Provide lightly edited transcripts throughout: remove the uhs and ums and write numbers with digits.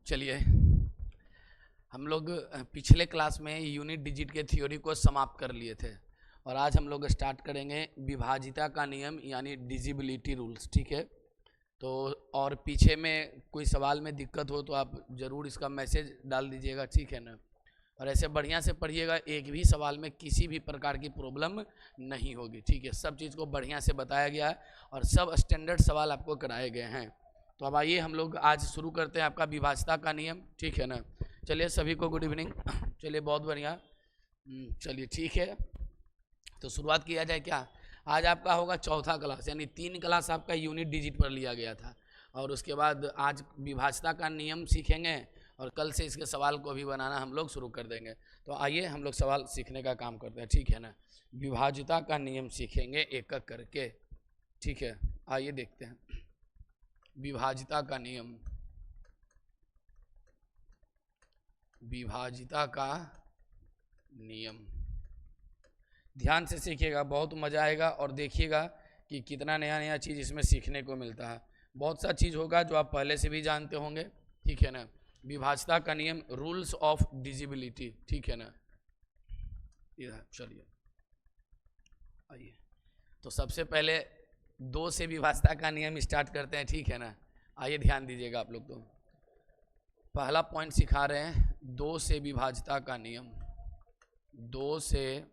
चलिए, हम लोग पिछले क्लास में यूनिट डिजिट के थ्योरी को समाप्त कर लिए थे और आज हम लोग स्टार्ट करेंगे विभाजिता का नियम यानी डिजिबिलिटी रूल्स। ठीक है, तो और पीछे में कोई सवाल में दिक्कत हो तो आप ज़रूर इसका मैसेज डाल दीजिएगा, ठीक है ना। और ऐसे बढ़िया से पढ़िएगा, एक भी सवाल में किसी भी प्रकार की प्रॉब्लम नहीं होगी। ठीक है, सब चीज़ को बढ़िया से बताया गया है और सब स्टैंडर्ड सवाल आपको कराए गए हैं। तो अब आइए हम लोग आज शुरू करते हैं आपका विभाजिता का नियम, ठीक है ना। चलिए सभी को गुड इवनिंग। चलिए बहुत बढ़िया, चलिए ठीक है, तो शुरुआत किया जाए क्या। आज आपका होगा चौथा क्लास, यानी 3 क्लास आपका यूनिट डिजिट पर लिया गया था और उसके बाद आज विभाजिता का नियम सीखेंगे और कल से इसके सवाल को भी बनाना हम लोग शुरू कर देंगे। तो आइए हम लोग सवाल सीखने का काम करते हैं, ठीक है ना। विभाजिता का नियम सीखेंगे एक एक करके, ठीक है। आइए देखते हैं विभाजिता का नियम। विभाजिता का नियम ध्यान से सीखिएगा, बहुत मज़ा आएगा और देखिएगा कि कितना नया नया चीज़ इसमें सीखने को मिलता है। बहुत सा चीज़ होगा जो आप पहले से भी जानते होंगे, ठीक है ना। विभाजिता का नियम, रूल्स ऑफ डिजिबिलिटी, ठीक है ना। चलिए आइए, तो सबसे पहले 2 से विभाजिता का नियम स्टार्ट करते हैं, ठीक है ना। आइए ध्यान दीजिएगा आप लोग। तो पहला पॉइंट सिखा रहे हैं 2 से विभाजिता का नियम। 2 से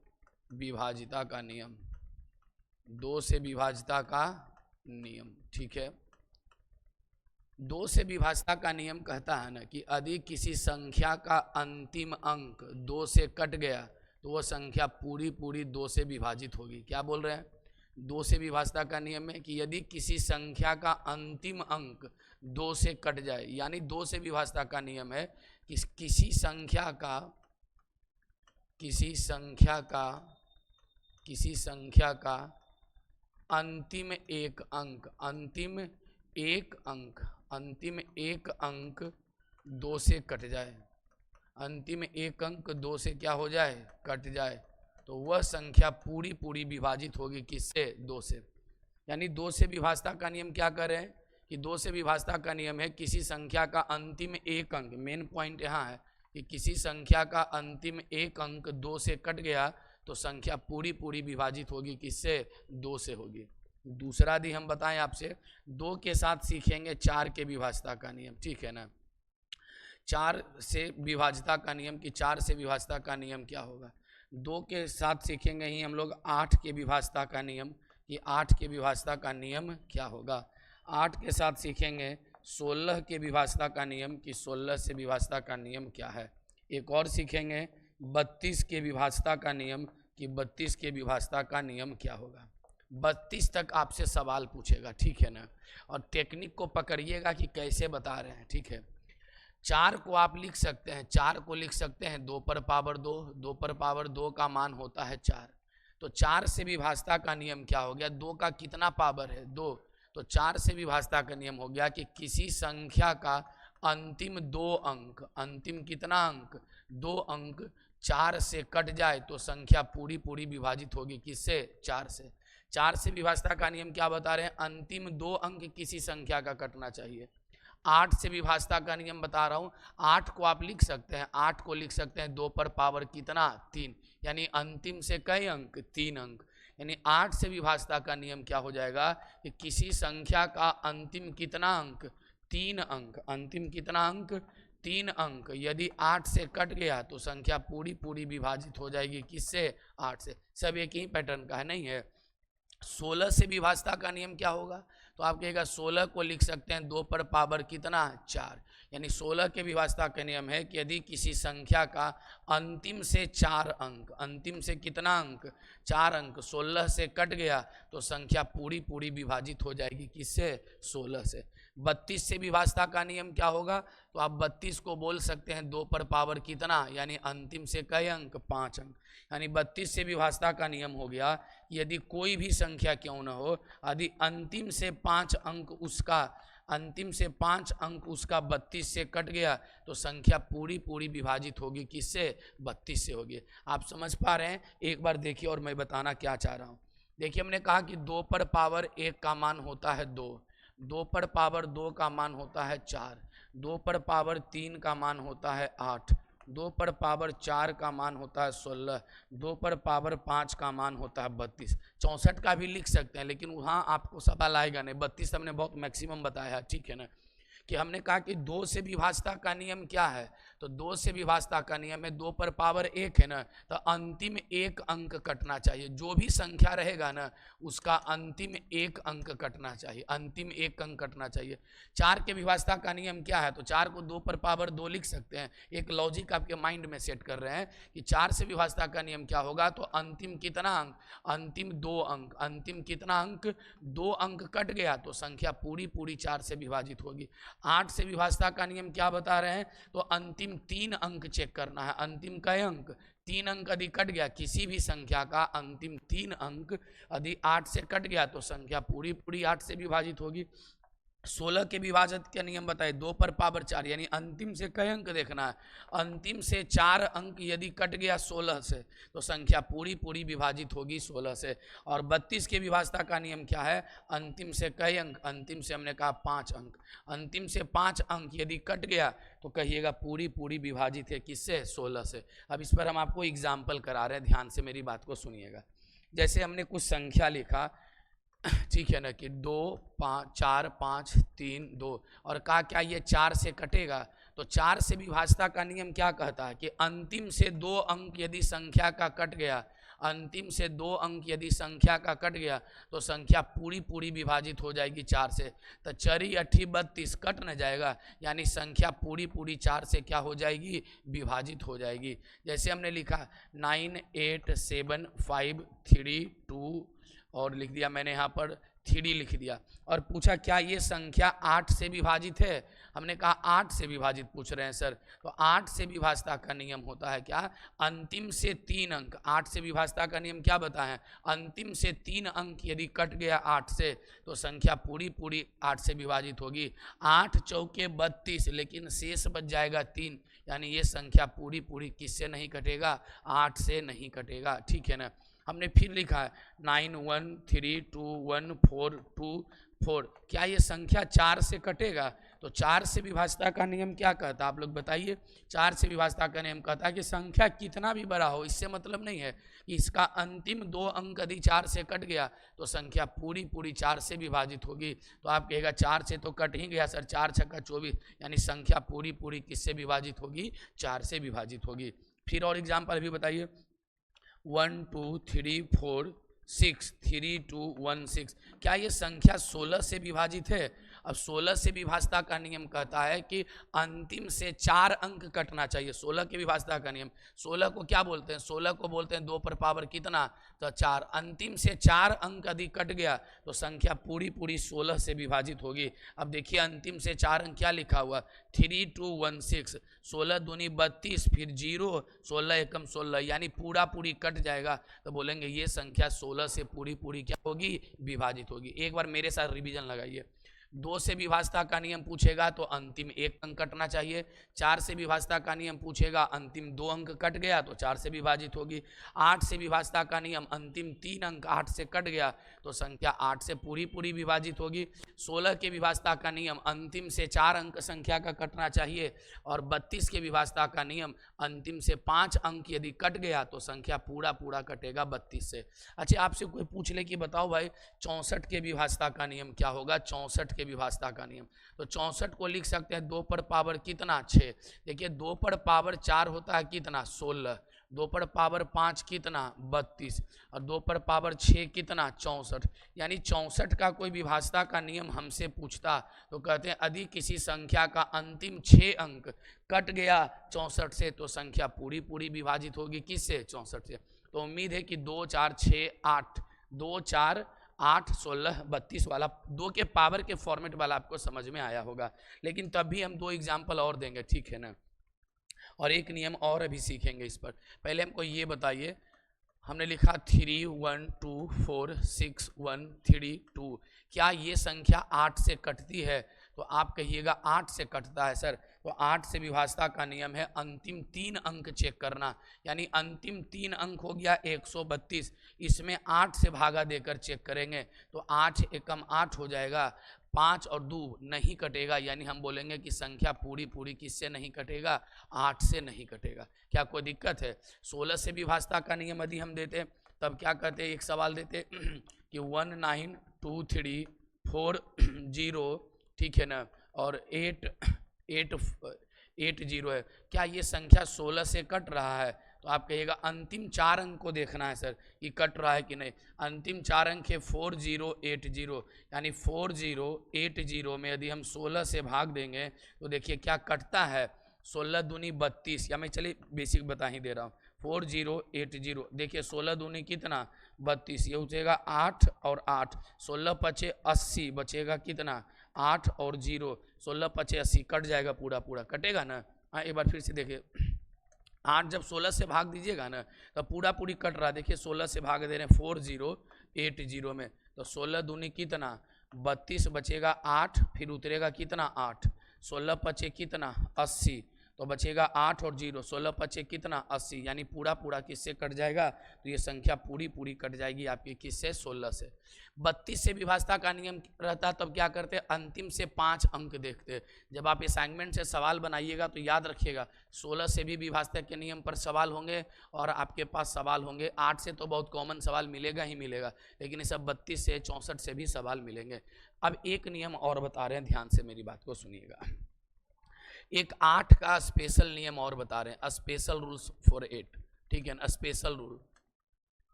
विभाजिता का नियम, 2 से विभाजिता का नियम, ठीक है। 2 से विभाजिता का नियम कहता है ना कि यदि किसी संख्या का अंतिम अंक 2 से कट गया तो वह संख्या पूरी 2 से विभाजित होगी। क्या बोल रहे हैं? 2 से विभाजिता का नियम है कि यदि किसी संख्या का अंतिम अंक 2 से कट जाए, यानी 2 से विभाजिता का नियम है कि किसी संख्या का अंतिम एक अंक 2 से कट जाए, अंतिम एक अंक 2 से क्या हो जाए? कट जाए, तो वह संख्या पूरी विभाजित होगी किससे? 2 से। यानी 2 से विभाजिता का नियम क्या कर रहे हैं कि 2 से विभाजिता का नियम है किसी संख्या का अंतिम एक अंक, मेन पॉइंट यहाँ है कि किसी संख्या का अंतिम एक अंक 2 से कट गया तो संख्या पूरी विभाजित होगी किससे? 2 से होगी। दूसरा भी हम बताएं आपसे, 2 के साथ सीखेंगे 4 के विभाजिता का नियम, ठीक है ना। 4 से विभाजिता का नियम कि 4 से विभाजिता का नियम क्या होगा। 2 के साथ सीखेंगे ही हम लोग 8 के विभाजिता का नियम कि 8 के विभाजिता का नियम क्या होगा। 8 के साथ सीखेंगे 16 के विभाजिता का नियम कि 16 से विभाजिता का नियम क्या है। एक और सीखेंगे 32 के विभाजिता का नियम कि 32 के विभाजिता का नियम क्या होगा। 32 तक आपसे सवाल पूछेगा, ठीक है ना। और टेक्निक को पकड़िएगा कि कैसे बता रहे हैं, ठीक है। 4 को आप लिख सकते हैं, 4 को लिख सकते हैं 2 पर पावर 2, 2 पर पावर 2 का मान होता है 4। तो 4 से विभाजिता का नियम क्या हो गया? 2 का कितना पावर है? 2। तो 4 से विभाजिता का नियम हो गया कि किसी संख्या का अंतिम 2 अंक, अंतिम कितना अंक? 2 अंक 4 से कट जाए तो संख्या पूरी विभाजित होगी किससे? 4 से। 4 से विभाजिता का नियम क्या बता रहे हैं? अंतिम 2 अंक किसी संख्या का कटना चाहिए। 8 से विभाजिता का नियम बता रहा हूँ, 8 को आप लिख सकते हैं, 8 को लिख सकते हैं 2 पर पावर कितना? 3, यानी अंतिम से कई अंक? 3 अंक। यानी 8 से विभाजिता का नियम क्या हो जाएगा कि किसी संख्या का अंतिम कितना अंक? 3 अंक। अंतिम कितना अंक? 3 अंक यदि 8 से कट गया तो संख्या पूरी विभाजित हो जाएगी किससे? 8 से। सब एक ही पैटर्न का है, नहीं है। 16 से विभाजिता का नियम क्या होगा? तो आप कहेगा 16 को लिख सकते हैं 2 पर पावर कितना? 4। यानी 16 के विभाजिता का नियम है कि यदि किसी संख्या का अंतिम से 4 अंक, अंतिम से कितना अंक? 4 अंक 16 से कट गया तो संख्या पूरी विभाजित हो जाएगी किससे? 16 से। 32 से विभाजिता का नियम क्या होगा? तो आप 32 को बोल सकते हैं 2 पर पावर कितना, यानी अंतिम से कई अंक? 5 अंक। यानी 32 से विभाजिता का नियम हो गया यदि कोई भी संख्या क्यों न हो, यदि अंतिम से 5 अंक उसका 32 से कट गया तो संख्या पूरी विभाजित होगी किससे? 32 से होगी। आप समझ पा रहे हैं? एक बार देखिए और मैं बताना क्या चाह रहा हूँ। देखिए, हमने कहा कि 2 पर पावर 1 का मान होता है 2, 2 पर पावर 2 का मान होता है 4, 2 पर पावर 3 का मान होता है 8, 2 पर पावर 4 का मान होता है 16, 2 पर पावर 5 का मान होता है 32। 64 का भी लिख सकते हैं, लेकिन वहाँ आपको सवाल आएगा नहीं, 32 हमने बहुत मैक्सिमम बताया है, ठीक है ना। कि हमने कहा कि 2 से विभाजता का नियम क्या है, तो 2 से विभाजता का नियम है 2 पर पावर 1 है ना, तो अंतिम एक अंक कटना चाहिए। जो भी संख्या रहेगा ना उसका अंतिम एक अंक कटना चाहिए, अंतिम एक अंक कटना चाहिए। 4 के विभाजता का नियम क्या है, तो 4 को 2 पर पावर 2 लिख सकते हैं। एक लॉजिक आपके माइंड में सेट कर रहे हैं कि 4 से विभाजता का नियम क्या होगा, तो अंतिम कितना अंक, अंतिम 2 अंक, अंतिम कितना अंक, 2 अंक कट गया तो संख्या पूरी पूरी 4 से विभाजित होगी। 8 से विभाजता का नियम क्या बता रहे हैं, तो अंतिम 3 अंक चेक करना है। अंतिम कई अंक, 3 अंक यदि कट गया, किसी भी संख्या का अंतिम 3 अंक यदि 8 से कट गया तो संख्या पूरी पूरी 8 से विभाजित होगी। 16 के विभाजन का नियम बताए 2 पर पावर 4, यानी अंतिम से कई अंक देखना है। अंतिम से 4 अंक यदि कट गया 16 से तो संख्या पूरी पूरी विभाजित होगी 16 से। और 32 के विभाजता का नियम क्या है, अंतिम से कई अंक, अंतिम से हमने कहा 5 अंक, अंतिम से 5 अंक यदि कट गया तो कहिएगा पूरी पूरी विभाजित है किससे, 16 से। अब इस पर हम आपको एग्जाम्पल करा रहे हैं, ध्यान से मेरी बात को सुनिएगा। जैसे हमने कुछ संख्या लिखा, ठीक है ना, कि 2 5 4 5 3 2, और कहा क्या ये 4 से कटेगा, तो 4 से विभाजता का नियम क्या कहता है कि अंतिम से 2 अंक यदि संख्या का कट गया, अंतिम से 2 अंक यदि संख्या का कट गया तो संख्या पूरी पूरी विभाजित हो जाएगी 4 से। तो 4 8 32 कट न जाएगा, यानी संख्या पूरी पूरी 4 से क्या हो जाएगी, विभाजित हो जाएगी। जैसे हमने लिखा 9 8 7 5 3 2, और लिख दिया मैंने यहाँ पर 3 लिख दिया, और पूछा क्या ये संख्या 8 से विभाजित है, हमने कहा 8 से विभाजित पूछ रहे हैं सर। तो 8 से विभाजता का नियम होता है क्या, अंतिम से 3 अंक, 8 से विभाजता का नियम क्या बताएं, अंतिम से 3 अंक यदि कट गया 8 से तो संख्या पूरी पूरी 8 से विभाजित होगी। 8 चौके 32, लेकिन शेष बच जाएगा 3, यानी ये संख्या पूरी पूरी किससे नहीं कटेगा, 8 से नहीं कटेगा, ठीक है ना। हमने फिर लिखा है 9 1 3 2 1 4 2 4, क्या ये संख्या 4 से कटेगा, तो 4 से विभाजता का नियम क्या कहता है, आप लोग बताइए। 4 से विभाजता का नियम कहता है कि संख्या कितना भी बड़ा हो, इससे मतलब नहीं है कि इसका अंतिम 2 अंक यदि 4 से कट गया तो संख्या पूरी पूरी 4 से विभाजित होगी। तो आप कहेगा 4 से तो कट ही गया सर, 4 छक्का 24, यानी संख्या पूरी पूरी किससे विभाजित होगी, 4 से विभाजित होगी। फिर और एग्जाम्पल भी बताइए, 1 2 3 4 6 3 2 1 6, क्या ये संख्या 16 से विभाजित है। अब 16 से विभाजता का नियम कहता है कि अंतिम से 4 अंक कटना चाहिए। 16 के विभाजता का नियम, 16 को क्या बोलते हैं, 16 को बोलते हैं 2 पर पावर कितना, तो 4, अंतिम से 4 अंक यदि कट गया तो संख्या पूरी पूरी 16 से विभाजित होगी। अब देखिए अंतिम से 4 अंक क्या लिखा हुआ, 3 2 1 6, 16 दूनी 32, फिर 0, 16 एकम 16, यानी पूरा पूरी कट जाएगा, तो बोलेंगे ये संख्या 16 से पूरी पूरी क्या होगी, विभाजित होगी। एक बार मेरे साथ रिवीजन लगाइए। 2 से विभाजता का नियम पूछेगा तो अंतिम 1 अंक कटना चाहिए। 4 से विभाजता का नियम पूछेगा, अंतिम 2 अंक कट गया तो 4 से विभाजित होगी। 8 से विभाजता का नियम, अंतिम 3 अंक 8 से कट गया तो संख्या 8 से पूरी पूरी विभाजित होगी। 16 के विभाजता का नियम, अंतिम से 4 अंक संख्या का कटना चाहिए। और 32 के विभाजता का नियम, अंतिम से 5 अंक यदि कट गया तो संख्या पूरा पूरा कटेगा 32 से। अच्छा, आपसे कोई पूछ ले कि बताओ भाई 64 के विभाजता का नियम क्या होगा, 64 के विभाजता का नियम, तो 64 को लिख सकते हैं 2 पर पावर कितना, 6। देखिए 2 पर पावर 4 होता है कितना, 16, 2 पर पावर 5 कितना, 32, और 2 पर पावर 6 कितना, 64। यानी 64 का कोई विभाजता का नियम हमसे पूछता तो कहते हैं यदि किसी संख्या का अंतिम 6 अंक कट गया 64 से तो संख्या पूरी पूरी विभाजित होगी किससे, 64 से। तो उम्मीद है कि 2 4 6 8, 2 4 8 16 32 वाला 2 के पावर के फॉर्मेट वाला आपको समझ में आया होगा। लेकिन तब भी हम 2 एग्जाम्पल और देंगे, ठीक है ना, और एक नियम और अभी सीखेंगे इस पर। पहले हमको ये बताइए, हमने लिखा 3 1 2 4 6 1 3 2, क्या ये संख्या 8 से कटती है, तो आप कहिएगा 8 से कटता है सर। तो 8 से विभाजता का नियम है अंतिम 3 अंक चेक करना, यानी अंतिम 3 अंक हो गया 132, इसमें 8 से भागा देकर चेक करेंगे तो 8 एकम 8 हो जाएगा। 5 और 2 नहीं कटेगा, यानी हम बोलेंगे कि संख्या पूरी पूरी किससे नहीं कटेगा, 8 से नहीं कटेगा। क्या कोई दिक्कत है? 16 से विभाजता का नियम यदि हम देते तब क्या करते, एक सवाल देते कि 1 9 2 3 4 0, ठीक है ना, और 8 0 है, क्या ये संख्या 16 से कट रहा है? तो आप कहिएगा अंतिम 4 अंक को देखना है सर कि कट रहा है कि नहीं। अंतिम 4 अंक है 4080, यानी 4080 में यदि हम 16 से भाग देंगे तो देखिए क्या कटता है, 16 दूनी 32, या मैं चलिए बेसिक बता ही दे रहा हूँ। 4080 देखिए 16 दूनी कितना 32, ये उठेगा 8 और 8, 16 पचे 80, बचेगा कितना 8 और 0, 16 पचे 80, कट जाएगा पूरा पूरा, कटेगा ना। हाँ एक बार फिर से देखिए, 8 जब 16 से भाग दीजिएगा ना तो पूरा पूरी कट रहा है। देखिए 16 से भाग दे रहे हैं 4080 में, तो 16 दूनी कितना 32, बचेगा 8, फिर उतरेगा कितना 8, 16 पचे कितना 80, तो बचेगा 8 और 0, 16 पचे कितना 80, यानी पूरा पूरा किससे कट जाएगा, तो ये संख्या पूरी पूरी कट जाएगी आपकी किससे, 16 से। 32 से विभाजता का नियम रहता तब क्या करते, अंतिम से 5 अंक देखते। जब आप असाइनमेंट से सवाल बनाइएगा तो याद रखिएगा 16 से भी विभाजता के नियम पर सवाल होंगे और आपके पास सवाल होंगे। 8 से तो बहुत कॉमन सवाल मिलेगा ही मिलेगा, लेकिन ये सब 32 से 64 से भी सवाल मिलेंगे। अब एक नियम और बता रहे हैं, ध्यान से मेरी बात को सुनिएगा। एक 8 का स्पेशल नियम और बता रहे हैं, स्पेशल रूल्स फॉर 8, ठीक है ना। स्पेशल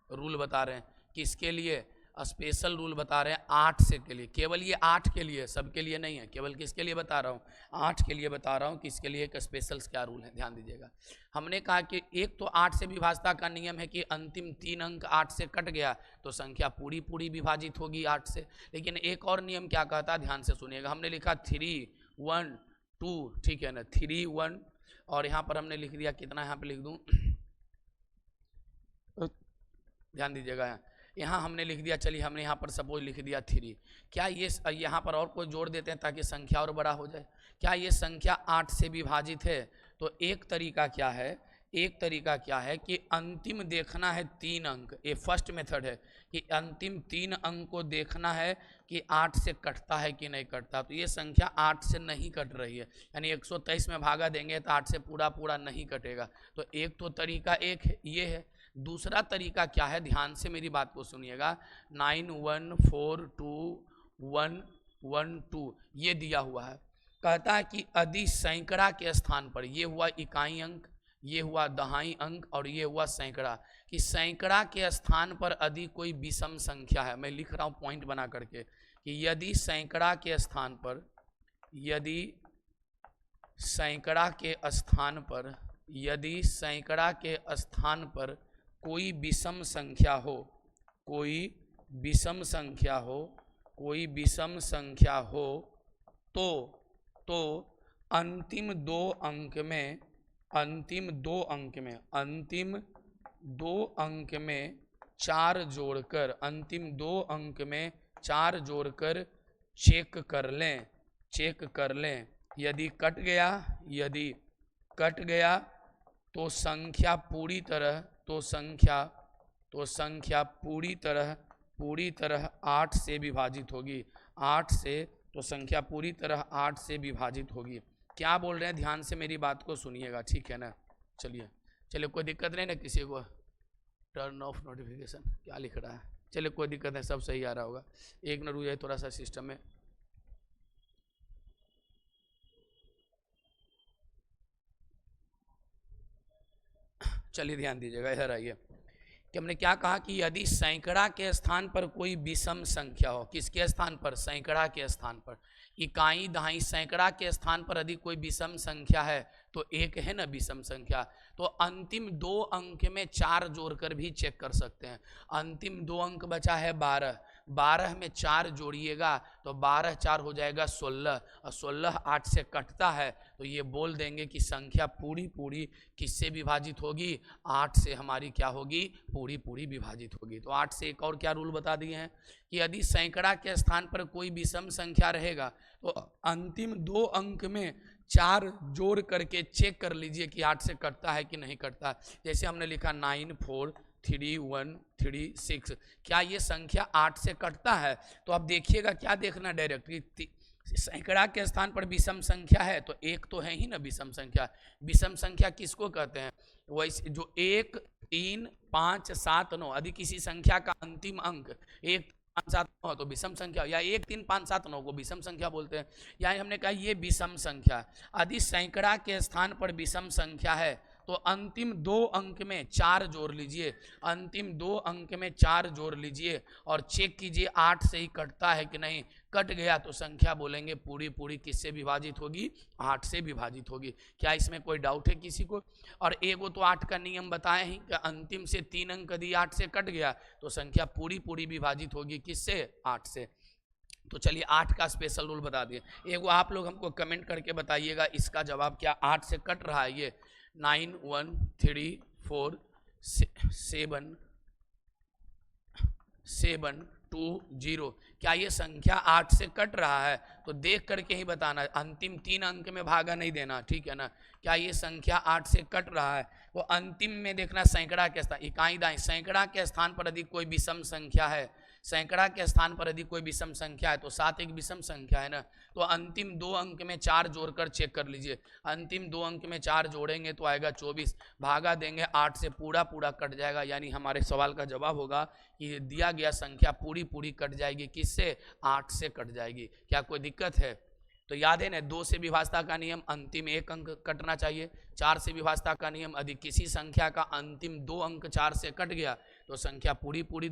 रूल बता रहे हैं किसके लिए, स्पेशल रूल बता रहे हैं 8 से के लिए, केवल ये 8 के लिए, सबके लिए नहीं है, केवल किसके लिए बता रहा हूँ, 8 के लिए बता रहा हूँ। किसके लिए, एक स्पेशल क्या रूल है, ध्यान दीजिएगा। हमने कहा कि एक तो 8 से विभाजता का नियम है कि अंतिम 3 अंक 8 से कट गया तो संख्या पूरी पूरी विभाजित होगी 8 से। लेकिन एक और नियम क्या कहता है, ध्यान से सुनिएगा। हमने लिखा 3 1 2, ठीक है ना, 3 1, और यहाँ पर हमने लिख दिया कितना, यहाँ पे लिख दूँ, ध्यान दीजिएगा, यहाँ हमने लिख दिया, चलिए हमने यहाँ पर सपोज लिख दिया 3। क्या ये यहाँ पर और कोई जोड़ देते हैं ताकि संख्या और बड़ा हो जाए? क्या ये संख्या 8 से विभाजित है? तो एक तरीका क्या है, कि अंतिम देखना है 3 अंक। ये फर्स्ट मेथड है कि अंतिम 3 अंक को देखना है कि 8 से कटता है कि नहीं कटता। तो ये संख्या 8 से नहीं कट रही है, यानी 123 में भागा देंगे तो 8 से पूरा पूरा नहीं कटेगा। तो एक तो तरीका एक ये है। दूसरा तरीका क्या है, ध्यान से मेरी बात को सुनिएगा। 9 1 4 2 1 1 2 ये दिया हुआ है। कहता है कि यदि सैकड़ा के स्थान पर, ये हुआ इकाई अंक, ये हुआ दहाई अंक और ये हुआ सैकड़ा, कि सैकड़ा के स्थान पर यदि कोई विषम संख्या है, मैं लिख रहा हूँ पॉइंट बना करके, कि यदि सैकड़ा के स्थान पर, यदि सैकड़ा के स्थान पर, यदि सैकड़ा के स्थान पर कोई विषम संख्या हो, कोई विषम संख्या हो, कोई विषम संख्या हो, तो अंतिम 2 अंक में, अंतिम 2 अंक में, अंतिम 2 अंक में 4 जोड़कर, अंतिम 2 अंक में 4 जोड़कर चेक कर लें, चेक कर लें। यदि कट गया, यदि कट गया तो संख्या पूरी तरह, तो संख्या पूरी तरह 8 से विभाजित होगी, 8 से, तो संख्या पूरी तरह 8 से विभाजित होगी। क्या बोल रहे हैं, ध्यान से मेरी बात को सुनिएगा, ठीक है ना। चलिए कोई दिक्कत नहीं ना किसी को। टर्न ऑफ नोटिफिकेशन क्या लिख रहा है, चलिए कोई दिक्कत नहीं, सब सही आ रहा होगा। एक न रुक जाए थोड़ा सा सिस्टम में। चलिए ध्यान दीजिएगा, इधर आइए कि हमने क्या कहा कि यदि सैकड़ा के स्थान पर कोई विषम संख्या हो, किसके स्थान पर, सैकड़ा के स्थान पर, इकाई दहाई सैकड़ा के स्थान पर यदि कोई विषम संख्या है तो एक है ना विषम संख्या, तो अंतिम 2 अंक में 4 जोड़कर भी चेक कर सकते हैं। अंतिम 2 अंक बचा है 12, 12 में 4 जोड़िएगा तो 12 4 हो जाएगा 16, और 16 8 से कटता है तो ये बोल देंगे कि संख्या पूरी पूरी किससे विभाजित होगी, 8 से हमारी क्या होगी, पूरी पूरी विभाजित होगी। तो 8 से एक और क्या रूल बता दिए हैं कि यदि सैकड़ा के स्थान पर कोई विषम संख्या रहेगा तो अंतिम 2 अंक में 4 जोड़ करके चेक कर लीजिए कि 8 से कटता है कि नहीं कटता। जैसे हमने लिखा 9 4 3136। क्या ये संख्या 8 से कटता है? तो अब देखिएगा, क्या देखना डायरेक्टली, सैकड़ा के स्थान पर विषम संख्या है तो एक तो है ही ना विषम संख्या। विषम संख्या किसको कहते हैं? वैसे जो 1 3 5 7 9 यदि किसी संख्या का अंतिम अंक 1 5 7 9 तो विषम संख्या, या 1 3 5 7 9 को विषम संख्या बोलते हैं। यानी हमने कहा ये विषम संख्या। यदि सैकड़ा के स्थान पर विषम संख्या है तो अंतिम 2 अंक में 4 जोड़ लीजिए, अंतिम 2 अंक में 4 जोड़ लीजिए और चेक कीजिए 8 से ही कटता है कि नहीं। कट गया तो संख्या बोलेंगे पूरी पूरी किससे विभाजित होगी? 8 से विभाजित होगी। क्या इसमें कोई डाउट है किसी को? और एगो तो 8 का नियम बताए ही कि अंतिम से 3 अंक यदि 8 से कट गया तो संख्या पूरी पूरी विभाजित होगी किससे? 8 से। तो चलिए 8 का स्पेशल रूल बता दिए। एगो आप लोग हमको कमेंट करके बताइएगा इसका जवाब क्या 8 से कट रहा है? ये 9 1 3 4 7 7 2 0, क्या ये संख्या 8 से कट रहा है? तो देख करके ही बताना, अंतिम 3 अंक में भागा नहीं देना, ठीक है ना। क्या ये संख्या 8 से कट रहा है? वो अंतिम में देखना सैकड़ा के स्थान, इकाई दाई सैकड़ा के स्थान पर यदि कोई विषम संख्या है, सैकड़ा के स्थान पर यदि कोई विषम संख्या है तो 7 एक विषम संख्या है ना। तो अंतिम 2 अंक में 4 जोड़कर चेक कर लीजिए, अंतिम 2 अंक में 4 जोड़ेंगे तो आएगा 24, भागा देंगे 8 से पूरा पूरा कट जाएगा। यानी हमारे सवाल का जवाब होगा कि दिया गया संख्या पूरी पूरी कट जाएगी किससे? 8 से कट जाएगी। क्या कोई दिक्कत है? तो याद है ना 2 से विभाजता का नियम, अंतिम 1 अंक कटना चाहिए। 4 से विभाजता का नियम, यदि किसी संख्या का अंतिम 2 अंक 4 से कट गया तो संख्या पूरी पूरी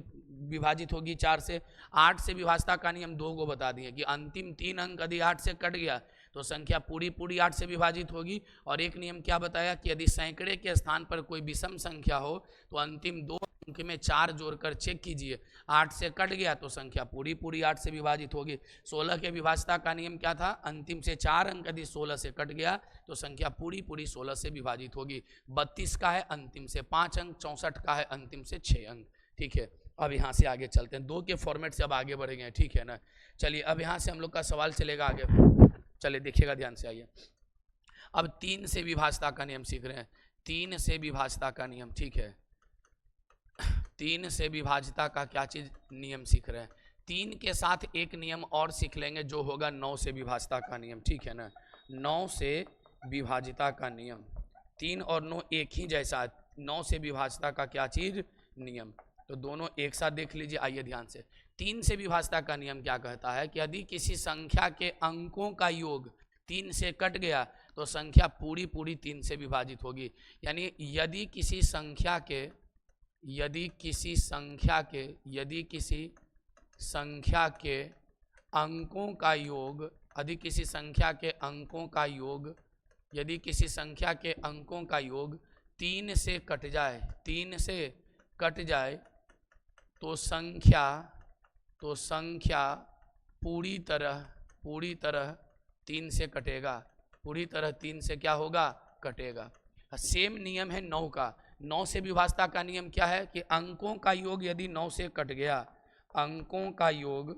विभाजित होगी 4 से। 8 से विभाजता का नियम 2 को बता दिए कि अंतिम 3 अंक यदि 8 से कट गया तो संख्या पूरी पूरी 8 से विभाजित होगी। और एक नियम क्या बताया कि यदि सैकड़े के स्थान पर कोई विषम संख्या हो तो अंतिम 2 अंक में 4 जोड़कर चेक कीजिए, 8 से कट गया तो संख्या पूरी पूरी 8 से विभाजित होगी। 16 के विभाजता का नियम क्या था? अंतिम से 4 अंक यदि 16 से कट गया तो संख्या पूरी पूरी 16 से विभाजित होगी। 32 का है अंतिम से 5 अंक, 64 का है अंतिम से 6 अंक, ठीक है। अब यहाँ से आगे चलते हैं, 2 के फॉर्मेट से अब आगे बढ़ेंगे, ठीक है ना। चलिए अब यहाँ से हम लोग का सवाल चलेगा आगे, चलिए देखिएगा ध्यान से, आइए। अब 3 से विभाजता का नियम सीख रहे हैं, 3 से विभाजता का नियम, ठीक है। 3 से विभाजता का क्या चीज नियम सीख रहे हैं? 3 के साथ एक नियम और सीख लेंगे जो होगा 9 से विभाजता का नियम, ठीक है ना। 9 से विभाजिता का नियम, 3 और 9 एक ही जैसा, 9 से विभाजता का क्या चीज? नियम। तो दोनों एक साथ देख लीजिए, आइए ध्यान से। 3 से विभाजता का नियम क्या कहता है कि यदि किसी संख्या के अंकों का योग 3 से कट गया तो संख्या पूरी पूरी 3 से विभाजित होगी। यानी यदि किसी संख्या के अंकों का योग, यदि किसी संख्या के अंकों का योग, यदि किसी संख्या के अंकों का योग 3 से कट जाए, 3 से कट जाए तो संख्या पूरी तरह 3 से कटेगा, पूरी तरह 3 से क्या होगा? कटेगा। सेम नियम है 9 का। 9 से विभाजता का नियम क्या है कि अंकों का योग यदि 9 से कट गया, अंकों का योग,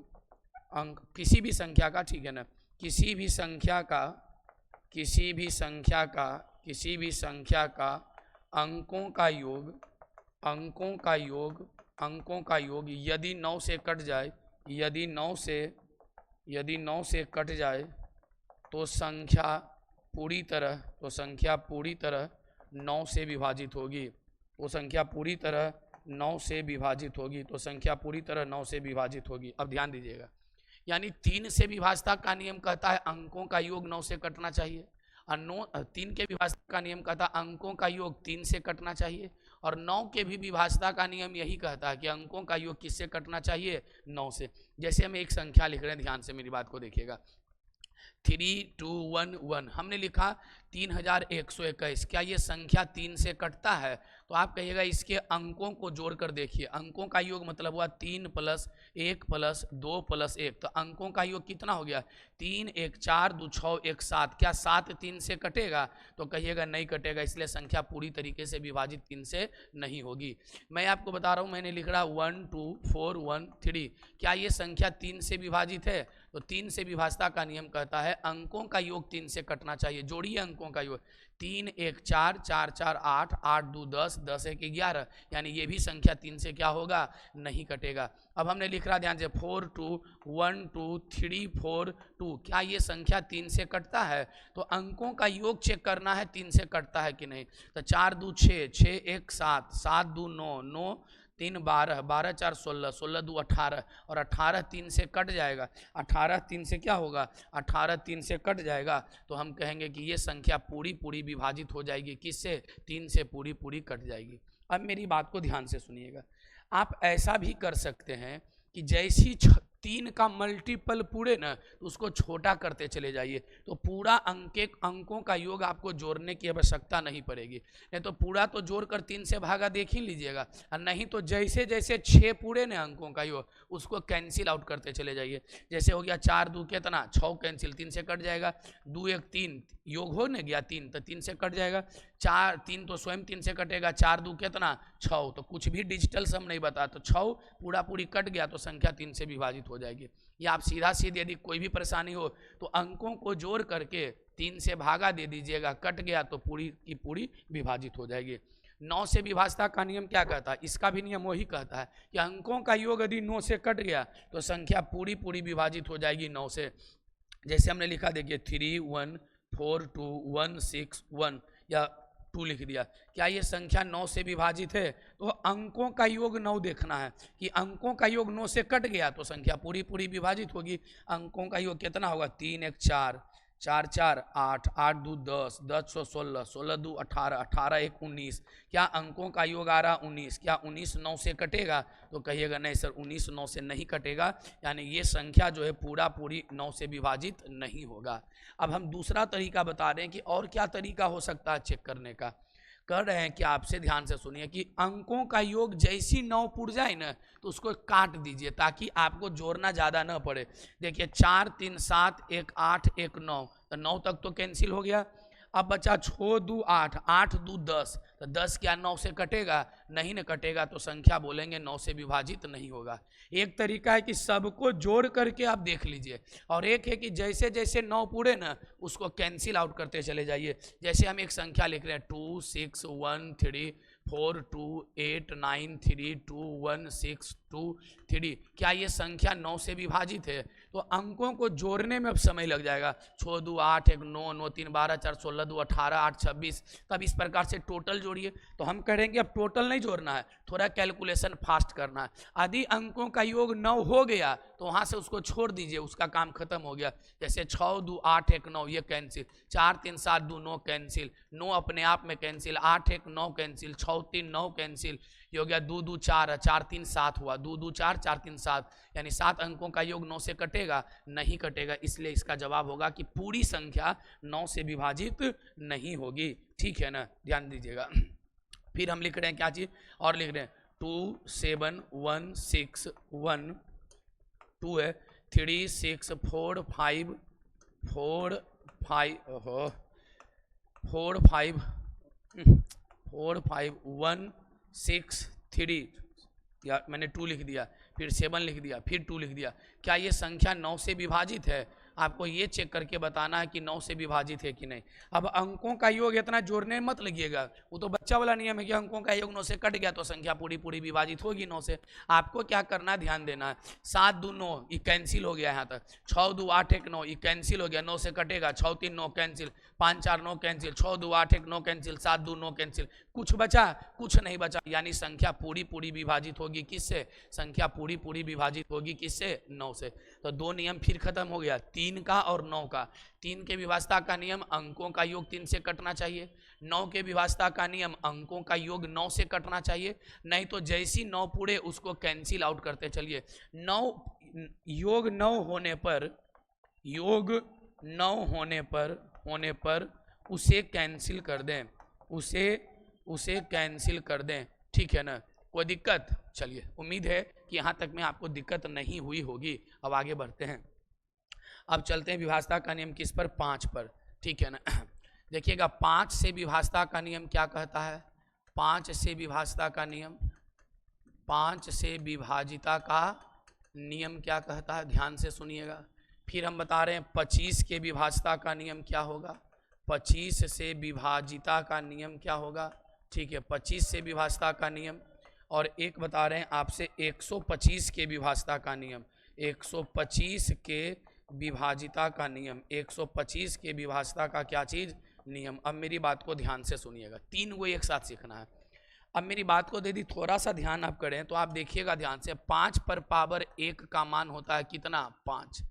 अंक किसी भी संख्या का, ठीक है ना, किसी भी संख्या का अंकों का योग यदि 9 से कट जाए, यदि 9 से कट जाए तो संख्या पूरी तरह 9 से विभाजित होगी, तो संख्या पूरी तरह 9 से विभाजित होगी, तो संख्या पूरी तरह 9 से विभाजित होगी। अब ध्यान दीजिएगा, यानी 3 से विभाजता का नियम कहता है अंकों का योग 9 से कटना चाहिए, और 3 के विभाजता का नियम कहता है अंकों का योग 3 से कटना चाहिए, और 9 के भी विभाजता का नियम यही कहता है कि अंकों का योग किससे कटना चाहिए? 9 से। जैसे हम एक संख्या लिख रहे हैं, ध्यान से मेरी बात को देखिएगा, 3211 हमने लिखा 3121, क्या ये संख्या 3 से कटता है? तो आप कहिएगा इसके अंकों को जोड़कर देखिए, अंकों का योग मतलब हुआ 3 + 1 + 2 + 1, तो अंकों का योग कितना हो गया? 3 1 4 2 6 1 7, क्या 7 3 से कटेगा? तो कहिएगा नहीं कटेगा, इसलिए संख्या पूरी तरीके से विभाजित 3 से नहीं होगी। मैं आपको बता रहा हूँ, मैंने लिख रहा 1 2 4 1 3, क्या ये संख्या 3 से विभाजित है? तो 3 से विभाजता का नियम कहता है अंकों का योग 3 से कटना चाहिए। जोड़िए अंकों का योग, 3 1 4, 4 4 8, 8 2 10, 10 1 11, यानी ये भी संख्या 3 से क्या होगा, नहीं कटेगा। अब हमने लिख रहा ध्यान से 4 2 1 2 3 4 2, क्या ये संख्या 3 से कटता है? तो अंकों का योग चेक करना है 3 से कटता है कि नहीं। तो 4 2 6, 6 1 7, 7 2 9, 9 3 12, 12 4 16, 16 2 18, और 18 3 से कट जाएगा। 18 3 से क्या होगा, 18 3 से कट जाएगा, तो हम कहेंगे कि ये संख्या पूरी पूरी विभाजित हो जाएगी, किससे, 3 से पूरी पूरी कट जाएगी। अब मेरी बात को ध्यान से सुनिएगा, आप ऐसा भी कर सकते हैं कि जैसी 3 का मल्टीपल पूरे ना, तो उसको छोटा करते चले जाइए, तो पूरा अंकों का योग आपको जोड़ने की आवश्यकता नहीं पड़ेगी। नहीं तो पूरा तो जोड़कर 3 से भागा देख ही लीजिएगा, और नहीं तो जैसे जैसे 6 पूरे ने अंकों का योग, उसको कैंसिल आउट करते चले जाइए। जैसे हो गया 4 2 कितना, 6 कैंसिल, 3 से कट जाएगा। 2 1 3, योग हो न गया 3, तो 3 से कट जाएगा। 4 3 तो स्वयं 3 से कटेगा। 4 2 कितना, 6, तो कुछ भी डिजिटल सम नहीं बता, तो 6 पूरा पूरी कट गया, तो संख्या 3 से विभाजित हो जाएगी। या आप सीधा सीधे यदि कोई भी परेशानी हो तो अंकों को जोड़ करके 3 से भागा दे दीजिएगा, कट गया तो पूरी की पूरी विभाजित हो जाएगी। 9 से विभाजता का नियम क्या कहता है? इसका भी नियम वही कहता है कि अंकों का योग यदि 9 से कट गया तो संख्या पूरी पूरी विभाजित हो जाएगी 9 से। जैसे हमने लिखा, देखिए 3 1 4 2 1 6 1, या 2 लिख दिया। क्या ये संख्या 9 से विभाजित है? तो अंकों का योग 9 देखना है कि अंकों का योग 9 से कट गया तो संख्या पूरी पूरी विभाजित होगी। अंकों का योग कितना होगा, 3 1 4, 4 4 8, 8 2 10, 10 16, 16 2 18, 18 1 19। क्या अंकों का योग आ रहा 19? क्या 19 9 से कटेगा? तो कहिएगा नहीं सर, 19 9 से नहीं कटेगा, यानी ये संख्या जो है पूरा पूरी 9 से विभाजित नहीं होगा। अब हम दूसरा तरीका बता रहे हैं कि और क्या तरीका हो सकता है चेक करने का। कर रहे हैं कि आपसे ध्यान से सुनिए कि अंकों का योग जैसी 9 पुर जाए ना, तो उसको काट दीजिए ताकि आपको जोड़ना ज़्यादा ना पड़े। देखिए 4 3 7 1 8 1 9, तो 9 तक तो कैंसिल हो गया। अब बचा 6 2 8, 8 2 10, तो 10 क्या 9 से कटेगा? नहीं न कटेगा, तो संख्या बोलेंगे 9 से विभाजित नहीं होगा। एक तरीका है कि सबको जोड़ करके आप देख लीजिए, और एक है कि जैसे जैसे 9 पूरे ना उसको कैंसिल आउट करते चले जाइए। जैसे हम एक संख्या लिख रहे हैं 2 6 1 3 4 2 8 9 3 2 1 6 2 3, क्या ये संख्या 9 से विभाजित है? तो अंकों को जोड़ने में अब समय लग जाएगा। 6 2 8 1 9, 9 3 12, 4 16 2 18, 8 26, तब इस प्रकार से टोटल जोड़िए। तो हम कहेंगे अब टोटल नहीं जोड़ना है, थोड़ा कैलकुलेशन फास्ट करना है। यदि अंकों का योग 9 हो गया तो वहाँ से उसको छोड़ दीजिए, उसका काम खत्म हो गया। जैसे 6 2 8 1 9, ये कैंसिल। 4 3 7 2 9 कैंसिल, 9 अपने आप में कैंसिल। 8 1 9 कैंसिल, 6 3 9 कैंसिल, ये हो गया 2 2 4, 4 3 7 हुआ, 2 2 4, 4 3 7, यानी 7 अंकों का योग 9 से कटेगा? नहीं कटेगा, इसलिए इसका जवाब होगा कि पूरी संख्या 9 से विभाजित नहीं होगी। ठीक है ना, ध्यान दीजिएगा। फिर हम लिख रहे हैं क्या चीज और लिख रहे हैं 2 7 1 6 1, 2 है 3 6 4 5 4 5 4 5 4 5 1 6 3, या मैंने 2 लिख दिया, फिर 7 लिख दिया, फिर 2 लिख दिया। क्या ये संख्या 9 से विभाजित है? आपको ये चेक करके बताना है कि 9 से विभाजित है कि नहीं। अब अंकों का योग इतना जोड़ने मत लगिएगा, वो तो बच्चा वाला नियम है कि अंकों का योग 9 से कट गया तो संख्या पूरी पूरी विभाजित होगी 9 से। आपको क्या करना है, ध्यान देना है। 7 2 9, ये कैंसिल हो गया यहाँ तक। 6 2 8 1 9, ये कैंसिल हो गया, 9 से कटेगा। 6 3 9 कैंसिल, 5 4 9 कैंसिल, 6 2 8 1 9 कैंसिल, 7 2 9 कैंसिल। कुछ बचा? कुछ नहीं बचा, यानी संख्या पूरी पूरी विभाजित होगी किससे? संख्या पूरी पूरी विभाजित होगी किससे? 9 से। तो 2 नियम फिर खत्म हो गया, 3 का और 9 का। 3 के विभाजता का नियम अंकों का योग 3 से कटना चाहिए। 9 के विभाजता का नियम अंकों का योग 9 से कटना चाहिए, नहीं तो जैसी 9 पूरे उसको कैंसिल आउट करते चलिए। 9 योग 9 होने पर, योग 9 होने पर उसे कैंसिल कर दें, उसे कैंसिल कर दें। ठीक है ना, कोई दिक्कत? चलिए, उम्मीद है कि यहाँ तक में आपको दिक्कत नहीं हुई होगी। अब आगे बढ़ते हैं। अब चलते हैं विभाजता का नियम किस पर? 5 पर। ठीक है ना, देखिएगा 5 से विभाजता का नियम क्या कहता है? 5 से विभाजता का नियम, 5 से विभाजिता का नियम क्या कहता है? ध्यान से सुनिएगा। फिर हम बता रहे हैं 25 के विभाजता का नियम क्या होगा? 25 से विभाजिता का नियम क्या होगा, ठीक है, 25 से विभाजिता का नियम। और एक बता रहे हैं आपसे 125 के विभाजिता का नियम, 125 के विभाजिता का नियम, 125 के विभाजिता का क्या चीज़, नियम। अब मेरी बात को ध्यान से सुनिएगा, 3 को एक साथ सीखना है। अब मेरी बात को यदि थोड़ा सा ध्यान आप करें तो आप देखिएगा ध्यान से, 5 पर पावर 1 का मान होता है कितना, 5,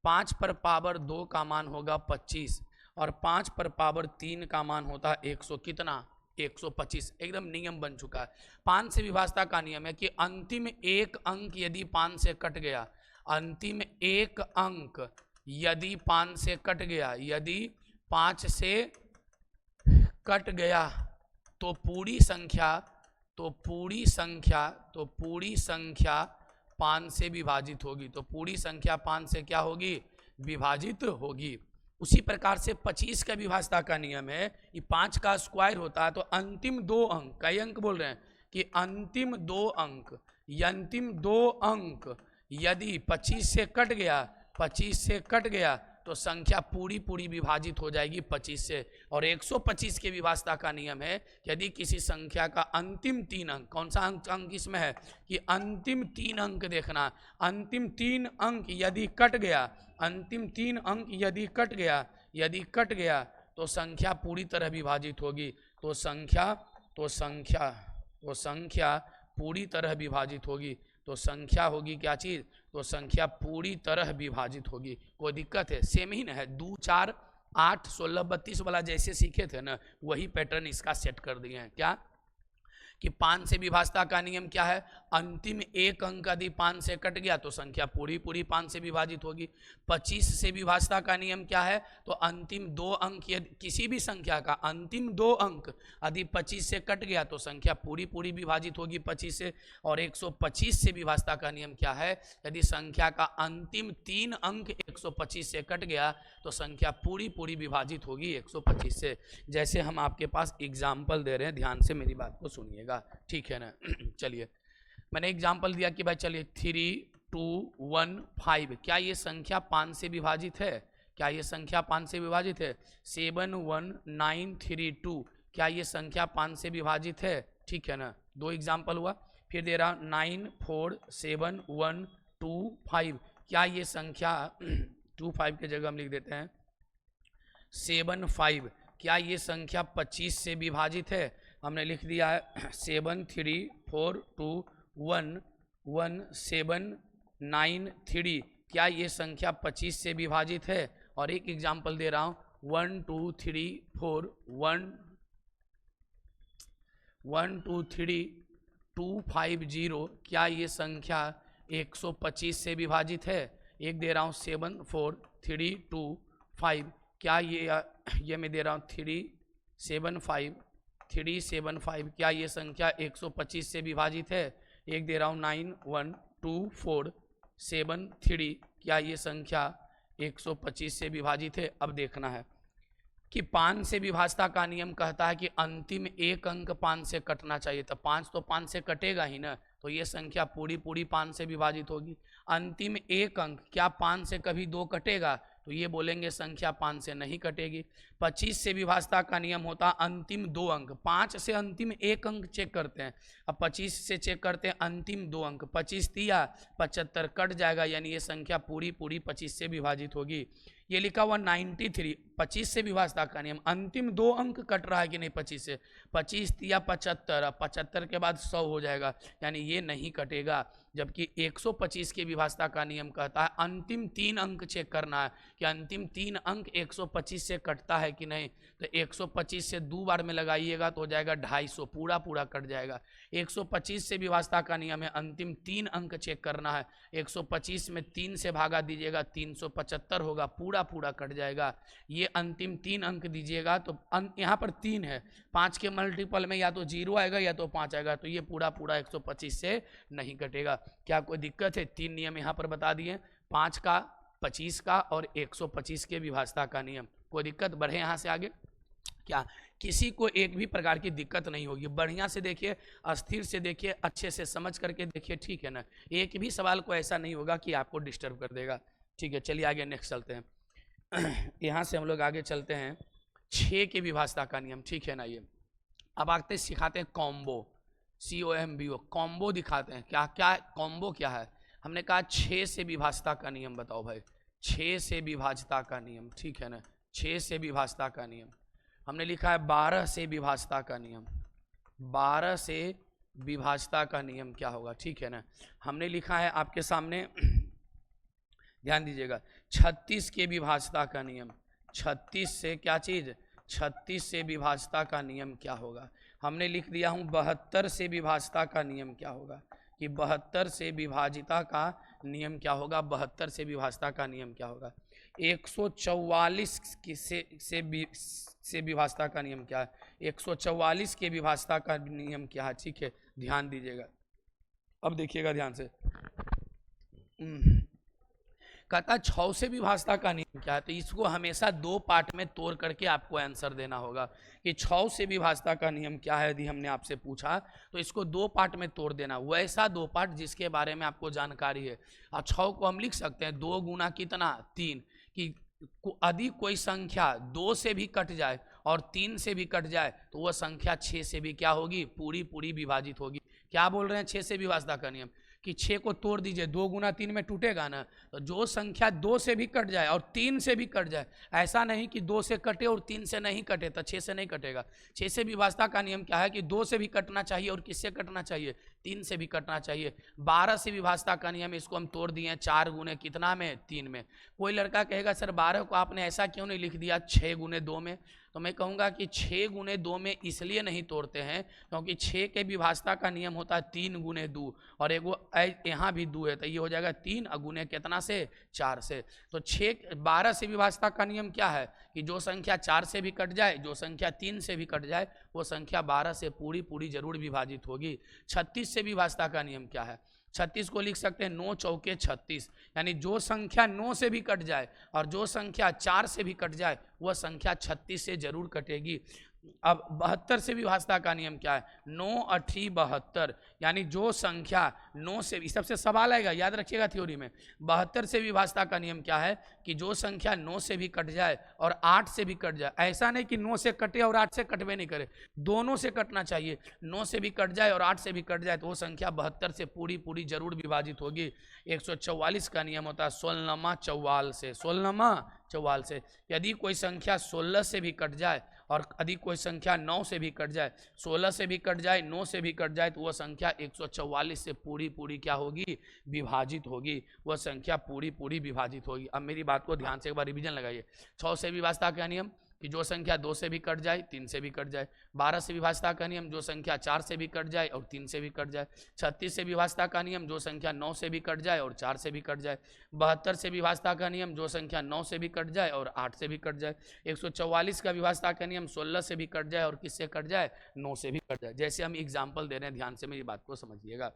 5 पर पावर 2 का मान होगा 25, और 5 पर पावर 3 का मान होता है 100 कितना, 125। एकदम नियम बन चुका है। 5 से विभाजिता का नियम है कि अंतिम एक अंक यदि 5 से कट गया, अंतिम एक अंक यदि 5 से कट गया, यदि 5 से कट गया तो पूरी संख्या 5 से विभाजित होगी, तो पूरी संख्या 5 से क्या होगी, विभाजित होगी। उसी प्रकार से 25 का विभाजिता का नियम है कि 5 का स्क्वायर होता है, तो अंतिम 2 अंक, कई अंक बोल रहे हैं कि अंतिम 2 अंक, अंतिम 2 अंक यदि 25 से कट गया, 25 से कट गया तो संख्या पूरी पूरी विभाजित हो जाएगी 25 से। और 125 के विभाजिता का नियम है यदि किसी संख्या का अंतिम 3 अंक, कौन सा अंक इसमें है कि अंतिम 3 अंक देखना, अंतिम 3 अंक यदि कट गया, अंतिम 3 अंक यदि कट गया तो संख्या पूरी तरह विभाजित होगी। तो संख्या पूरी तरह विभाजित होगी, तो संख्या होगी क्या चीज़, तो संख्या पूरी तरह विभाजित होगी। कोई दिक्कत है, सेम ही ना है, 2 4 8 16 32 वाला जैसे सीखे थे ना, वही पैटर्न इसका सेट कर दिए हैं। क्या कि 5 से विभाजिता का नियम क्या है, अंतिम एक अंक यदि 5 से कट गया तो संख्या पूरी पूरी 5 से विभाजित होगी। 25 से विभाजिता का नियम क्या है, तो अंतिम 2 अंक यदि किसी भी संख्या का अंतिम 2 अंक यदि 25 से कट गया तो संख्या पूरी पूरी विभाजित होगी 25 से। और 125 से विभाजिता का नियम क्या है, यदि संख्या का अंतिम 3 अंक 125 से कट गया तो संख्या पूरी पूरी विभाजित होगी 125 से। जैसे हम आपके पास एग्जाम्पल दे रहे हैं, ध्यान से मेरी बात को सुनिएगा, ठीक है ना। चलिए मैंने एग्जाम्पल दिया कि भाई चलिए 3 2 1 5, क्या ये संख्या 5 से विभाजित है, क्या ये संख्या 5 से विभाजित है। 7 1 9 3 2, क्या ये संख्या 5 से विभाजित है, ठीक है ना। 2 एग्जाम्पल हुआ। फिर दे रहा 9 4 7 1 2 5, क्या ये संख्या 2 5 के जगह हम लिख देते हैं 7 5, क्या ये संख्या 25 से विभाजित है, हमने लिख दिया है 7 3 4 2 1 1 7 9 3, क्या ये संख्या 25 से विभाजित है। और एक एग्जाम्पल दे रहा हूँ 1 2 3 4 1 1 2 3 2 5 0, क्या ये संख्या 125 से विभाजित है। एक दे रहा हूँ 7 4 3 2 5, क्या ये मैं दे रहा हूँ 3 7 5 3 7 5, क्या ये संख्या 125 से विभाजित है। एक दे रहा हूँ 9 1 2 4 7 3, क्या ये संख्या 125 से विभाजित है। अब देखना है कि 5 से विभाजिता का नियम कहता है कि अंतिम एक अंक 5 से कटना चाहिए, तो 5 तो 5 से कटेगा ही ना, तो ये संख्या पूरी पूरी 5 से विभाजित होगी। अंतिम एक अंक, क्या 5 से कभी 2 कटेगा, तो ये बोलेंगे संख्या 5 से नहीं कटेगी। 25 से विभाजिता का नियम होता अंतिम 2 अंक, 5 से अंतिम एक अंक चेक करते हैं, अब 25 से चेक करते हैं अंतिम 2 अंक, 25 दिया 75 कट जाएगा, यानी ये संख्या पूरी पूरी 25 से विभाजित होगी। ये लिखा हुआ 93, 25 से विभाजिता का नियम, अंतिम 2 अंक कट रहा है कि नहीं 25 से, 25 दिया 75, 75 के बाद 100 हो जाएगा, यानी ये नहीं कटेगा। जबकि 125 के विभाजिता का नियम कहता है अंतिम 3 अंक चेक करना है कि अंतिम 3 अंक 125 से कटता है कि नहीं, तो 125 से 2 बार में लगाइएगा तो हो जाएगा 250, पूरा पूरा कट जाएगा। 125 से विभाजिता का नियम है अंतिम 3 अंक चेक करना है, 125 में 3 से भागा दीजिएगा 375 होगा, पूरा पूरा कट जाएगा। ये अंतिम 3 अंक दीजिएगा तो यहाँ पर 3 है, 5 के मल्टीपल में या तो 0 आएगा या तो 5 आएगा, तो ये पूरा पूरा 125 से नहीं कटेगा। क्या कोई दिक्कत है, 3 नियम यहाँ पर बता दिए, 5 का 25 का और 125 के विभाजिता का नियम। कोई दिक्कत, बढ़े यहाँ से आगे, क्या किसी को एक भी प्रकार की दिक्कत नहीं होगी। बढ़िया से देखिए, अस्थिर से देखिए, अच्छे से समझ करके देखिए, ठीक है ना। एक भी सवाल को ऐसा नहीं होगा कि आपको डिस्टर्ब कर देगा, ठीक है। चलिए आगे नेक्स्ट चलते हैं। यहाँ से हम लोग आगे चलते हैं 6 के विभाजता का नियम, ठीक है ना। ये अब आते सिखाते हैं कॉम्बो, COMBO, कॉम्बो दिखाते हैं। क्या क्या कॉम्बो क्या है? हमने कहा 6 से विभाजता का नियम बताओ भाई, 6 से विभाजता का नियम, ठीक है ना। 6 से विभाजता का नियम हमने लिखा है 12 से विभाजता का नियम, 12 से विभाजता का नियम क्या होगा, ठीक है ना। हमने लिखा है आपके सामने ध्यान दीजिएगा 36 के विभाजता का नियम, 36 से क्या चीज, 36 से विभाजता का नियम क्या होगा। हमने लिख दिया हूं 72 से विभाजता का नियम क्या होगा, कि 72 से विभाजिता का नियम क्या होगा, 72 से विभाजता का नियम क्या होगा। 144 से विभाजता का नियम क्या है, 144 के विभाजता का नियम क्या है, ठीक है, ध्यान दीजिएगा। अब देखिएगा ध्यान से, कहता 6 से विभाजता का नियम क्या है, तो इसको हमेशा 2 पार्ट में तोड़ करके आपको आंसर देना होगा कि 6 से विभाजता का नियम क्या है। यदि हमने आपसे पूछा तो इसको 2 पार्ट में तोड़ देना, वैसा 2 पार्ट जिसके बारे में आपको जानकारी है। और 6 को हम लिख सकते हैं 2 गुना कितना, 3, कि यदि कोई संख्या 2 से भी कट जाए और 3 से भी कट जाए तो वह संख्या 6 से भी क्या होगी, पूरी पूरी विभाजित होगी। क्या बोल रहे हैं 6 से विभाजता का नियम, कि 6 को तोड़ दीजिए, 2 गुना 3 में टूटेगा ना, तो जो संख्या 2 से भी कट जाए और 3 से भी कट जाए, ऐसा नहीं कि 2 से कटे और 3 से नहीं कटे तो 6 से नहीं कटेगा। 6 से विभाजता का नियम क्या है कि 2 से भी कटना चाहिए और किससे कटना चाहिए, 3 से भी कटना चाहिए। 12 से विभाजता का नियम, इसको हम तोड़ दिए 4 गुने कितना में, 3 में। कोई लड़का कहेगा सर 12 को आपने ऐसा क्यों नहीं लिख दिया 6 गुने 2 में, तो मैं कहूँगा कि 6 गुने 2 में इसलिए नहीं तोड़ते हैं क्योंकि 6 के विभाजता का नियम होता है 3 गुने 2, और यहाँ भी 2 है तो ये हो जाएगा 3 गुने कितना से, 4 से। तो 12 से विभाजता का नियम क्या है कि जो संख्या 4 से भी कट जाए, जो संख्या 3 से भी कट जाए, वो संख्या 12 से पूरी पूरी जरूर विभाजित होगी। 36 से विभाजता का नियम क्या है, 36 को लिख सकते हैं 9 चौके 36, यानी जो संख्या 9 से भी कट जाए और जो संख्या 4 से भी कट जाए वह संख्या 36 से जरूर कटेगी। अब 72 से विभाजता का नियम क्या है, 9 8 72, यानी जो संख्या 9 से, सबसे सवाल आएगा याद रखिएगा थ्योरी में। 72 से विभाजता का नियम क्या है कि जो संख्या 9 से भी कट जाए और 8 से भी कट जाए, ऐसा नहीं कि 9 से कटे और 8 से कटवे नहीं करे, दोनों से कटना चाहिए। 9 से भी कट जाए और 8 से भी कट जाए तो वो संख्या 72 से पूरी पूरी जरूर विभाजित होगी। 144 का नियम होता है 16मा 44 से, 16मा 44 से। यदि कोई संख्या 16 से भी कट जाए और यदि कोई संख्या 9 से भी कट जाए, 16 से भी कट जाए, 9 से भी कट जाए, तो वह संख्या 144 से पूरी पूरी क्या होगी, विभाजित होगी। वह संख्या पूरी पूरी विभाजित होगी। अब मेरी बात को ध्यान से एक बार रिवीजन लगाइए। 6 से विभाजता का नियम कि जो संख्या 2 से भी कट जाए, 3 से भी कट जाए। 12 से विभाजता का नियम जो संख्या 4 से भी कट जाए और 3 से भी कट जाए। 36 से विभाजता का नियम जो संख्या 9 से भी कट जाए और 4 से भी कट जाए। 72 से विभाजता का नियम जो संख्या 9 से भी कट जाए और 8 से भी कट जाए। 144 का विभाजता का नियम 16 से भी कट जाए और किससे कट जाए, 9 से भी कट जाए। जैसे हम एग्जाम्पल दे रहे हैं, ध्यान से मेरी बात को समझिएगा।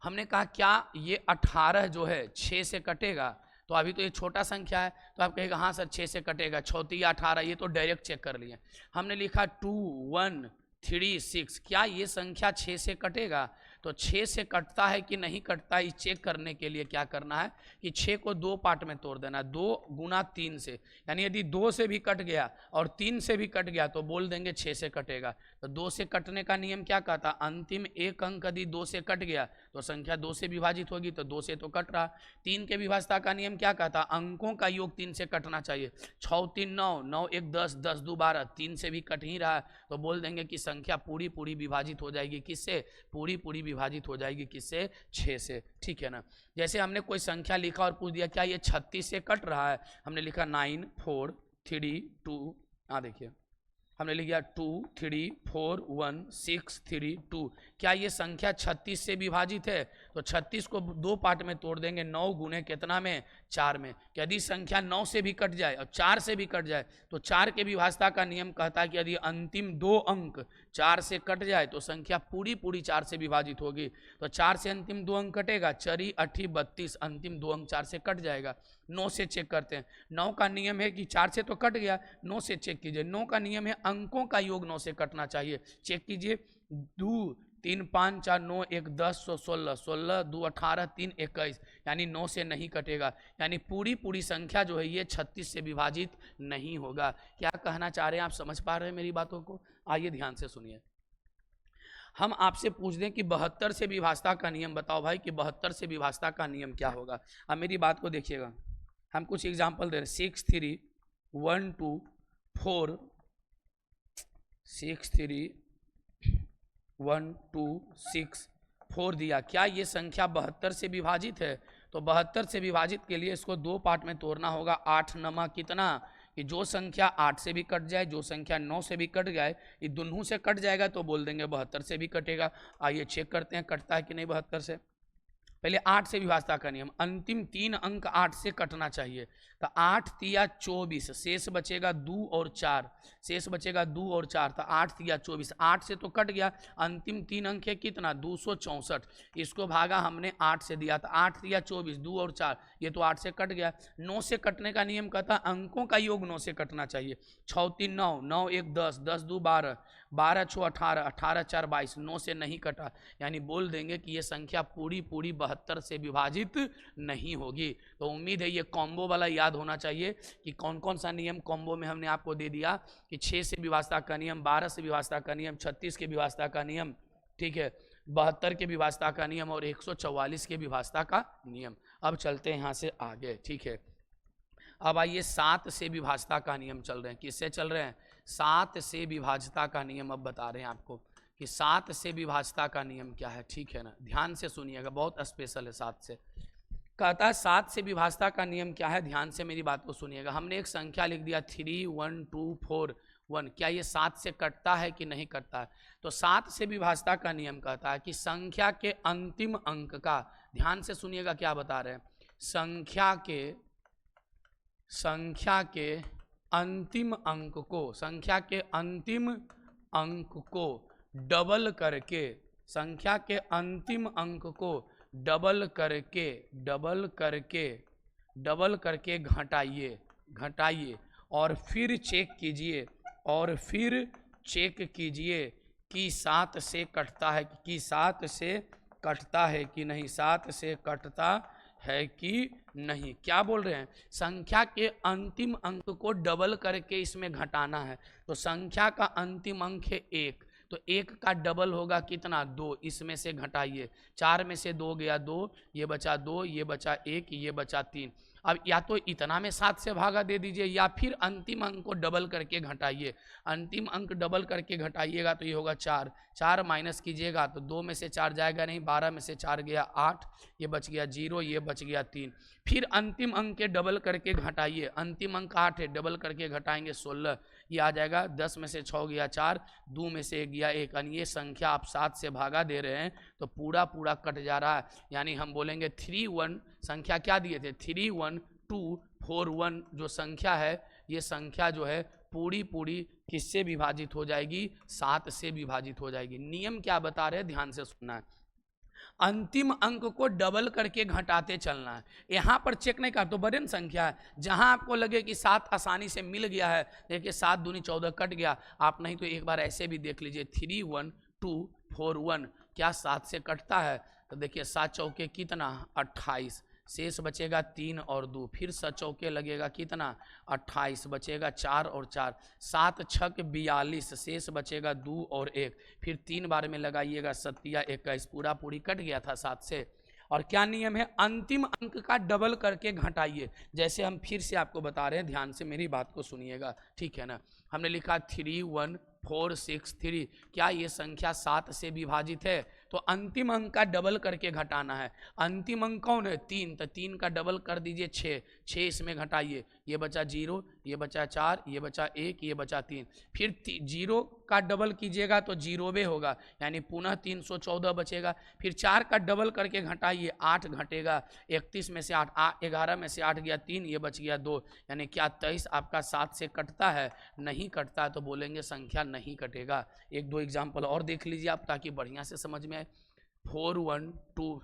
हमने कहा क्या ये 18 जो है 6 से कटेगा, तो अभी तो ये छोटा संख्या है तो आप कहेगा हाँ सर 6 से कटेगा, 6 18, ये तो डायरेक्ट चेक कर लिए। हमने लिखा 2 1 3 6, क्या ये संख्या 6 से कटेगा, तो 6 से कटता है कि नहीं कटता है, चेक करने के लिए क्या करना है कि 6 को 2 पार्ट में तोड़ देना, 2 गुना 3 से, यानी यदि 2 से भी कट गया और 3 से भी कट गया तो बोल देंगे 6 से कटेगा। तो 2 से कटने का नियम क्या कहता, अंतिम एक अंक यदि 2 से कट गया तो संख्या 2 से विभाजित होगी, तो 2 से तो कट रहा। 3 के विभाजता का नियम क्या कहता, अंकों का योग 3 से कटना चाहिए। 6 3 9, 9 1 10, 10 2 12, 3 से भी कट ही रहा, तो बोल देंगे कि संख्या पूरी पूरी विभाजित हो जाएगी, किससे, पूरी पूरी विभाजित हो जाएगी, किससे, 6 से। ठीक है ना। जैसे हमने कोई संख्या लिखा और पूछ दिया क्या ये 36 से कट रहा है, हमने लिखा 9 4 3 2, देखिए हमने लिख दिया 2 3 4 1 6 3 2, क्या ये संख्या 36 से विभाजित है, तो 36 को 2 पार्ट में तोड़ देंगे, 9 गुने कितना में, 4 में। यदि संख्या 9 से भी कट जाए और 4 से भी कट जाए तो 4 के विभाजता का नियम कहता है कि यदि अंतिम 2 अंक 4 से कट जाए तो संख्या पूरी पूरी 4 से विभाजित होगी। तो 4 से अंतिम 2 अंक कटेगा, 4 8 32, अंतिम 2 अंक 4 से कट जाएगा। 9 से चेक करते हैं, 9 का नियम है कि 4 से तो कट गया, 9 से चेक कीजिए, 9 का नियम है अंकों का योग 9 से कटना चाहिए। चेक कीजिए 2 3 5 4 9 1 10 16 16 2 18 3 21, यानी 9 से नहीं कटेगा, यानी पूरी पूरी संख्या जो है ये 36 से विभाजित नहीं होगा। क्या कहना चाह रहे हैं, आप समझ पा रहे हैं मेरी बातों को? आइए ध्यान से सुनिए। हम आपसे पूछ दें कि 72 से विभाजता का नियम बताओ भाई, कि 72 से विभाजता का नियम क्या होगा। अब मेरी बात को देखिएगा, हम कुछ एग्जाम्पल दे रहे हैं। 6 3 1 2 4 6 3 1 2 6 4 दिया। क्या ये संख्या 72 से विभाजित है? तो 72 से विभाजित के लिए इसको दो पार्ट में तोड़ना होगा। 8 नमा कितना, कि जो संख्या 8 से भी कट जाए, जो संख्या 9 से भी कट जाए, ये दोनों से कट जाएगा तो बोल देंगे 72 से भी कटेगा। आइए चेक करते हैं कटता है कि नहीं 72 से। पहले 8 से विभाजता का नियम, अंतिम 3 अंक 8 से कटना चाहिए। तो 8 तिया 24, शेष बचेगा 2 और 4, शेष बचेगा 2 और 4, तो 8 तिया 24, 8 से तो कट गया, अंतिम 3 अंक है कितना 264, इसको भागा हमने 8 से दिया, तो 8 तिया 24, 2 और 4, ये तो 8 से कट गया। 9 से कटने का नियम कहता अंकों का योग 9 से कटना चाहिए। 6 3 9, 9 1 10, 10 2 12, 12 6 18, 18 4 22, 9 से नहीं कटा, यानी बोल देंगे कि ये संख्या पूरी पूरी 72 से विभाजित नहीं होगी। तो उम्मीद है ये कॉम्बो वाला याद होना चाहिए कि कौन कौन सा नियम कॉम्बो में हमने आपको दे दिया, कि 6 से विभाजता का नियम, 12 से विभाजता का नियम, 36 के विभाजता का नियम, ठीक है, 72 के विभाजता का नियम और 144 के विभाजता का नियम। अब चलते हैं यहाँ से आगे, ठीक है। अब आइए 7 से विभाजता का नियम चल रहे हैं। किससे चल रहे हैं? 7 से विभाजता का नियम अब बता रहे हैं आपको कि 7 से विभाजता का नियम क्या है, ठीक है ना, ध्यान से सुनिएगा, बहुत स्पेशल है। 7 से कहता है 7 से विभाजता का नियम क्या है, ध्यान से मेरी बात को सुनिएगा। हमने एक संख्या लिख दिया 3 1 2 4 1, क्या ये 7 से कटता है कि नहीं कटता है? तो 7 से विभाजता का नियम कहता है कि संख्या के अंतिम अंक का, ध्यान से सुनिएगा क्या बता रहे हैं, संख्या के अंतिम अंक को, संख्या के अंतिम अंक को डबल करके, संख्या के अंतिम अंक को डबल करके घटाइए और फिर चेक कीजिए कि 7 से कटता है, कि 7 से कटता है कि नहीं, 7 से कटता है कि नहीं। क्या बोल रहे हैं? संख्या के अंतिम अंक को डबल करके इसमें घटाना है। तो संख्या का अंतिम अंक है 1, तो 1 का डबल होगा कितना 2, इसमें से घटाइए, 4 में से 2 गया 2, ये बचा 2, ये बचा 1, ये बचा 3। अब या तो इतना में 7 से भागा दे दीजिए या फिर अंतिम अंक को डबल करके घटाइए। अंतिम अंक डबल करके घटाइएगा तो ये होगा 4, 4 माइनस कीजिएगा तो 2 में से 4 जाएगा नहीं, 12 में से 4 गया 8, ये बच गया 0, ये बच गया 3। फिर अंतिम अंक के डबल करके घटाइए, अंतिम अंक 8 है, डबल करके घटाएंगे 16, ये आ जाएगा, 10 में से 6 गया 4, 2 में से 1 गया 1, यानी ये संख्या आप 7 से भागा दे रहे हैं तो पूरा पूरा कट जा रहा है। यानी हम बोलेंगे 3 1, संख्या क्या दिए थे 3 1 2 4 1, जो संख्या है ये संख्या जो है पूरी पूरी किससे विभाजित हो जाएगी, 7 से विभाजित हो जाएगी। नियम क्या बता रहे हैं, ध्यान से सुनना है। अंतिम अंक को डबल करके घटाते चलना है। यहाँ पर चेक नहीं कर, तो बड़न संख्या है, जहाँ आपको लगे कि 7 आसानी से मिल गया है, देखिए 7 दूनी 14 कट गया, आप नहीं तो एक बार ऐसे भी देख लीजिए 3 1 2 4 1, क्या 7 से कटता है? तो देखिए 7 चौके कितना 28, शेष बचेगा 3 और 2, फिर 7 चौके लगेगा कितना 28, बचेगा 4 और 4, 7 छक 42, शेष बचेगा 2 और 1, फिर 3 बार में लगाइएगा 7 या 21, पूरा पूरी कट गया था 7 से। और क्या नियम है, अंतिम अंक का डबल करके घटाइए। जैसे हम फिर से आपको बता रहे हैं, ध्यान से मेरी बात को सुनिएगा, ठीक है ना। हमने लिखा 3 1 4 6 3, क्या ये संख्या 7 से विभाजित है? तो अंतिम अंक का डबल करके घटाना है। अंतिम अंक कौन है 3, तो 3 का डबल कर दीजिए 6, 6 इसमें घटाइए, ये बचा 0, ये बचा 4, ये बचा 1, ये बचा 3, फिर 0 का डबल कीजिएगा तो 0 होगा, यानी पुनः 314 बचेगा। फिर 4 का डबल करके घटाइए, 8 घटेगा, 31 में से 8, 11 में से 8 गया 3, ये बच गया 2, यानी क्या 23 आपका 7 से कटता है? नहीं कटता, तो बोलेंगे संख्या नहीं कटेगा। एक दो एग्जाम्पल और देख लीजिए आप ताकि बढ़िया से समझ में आए। 4 1 2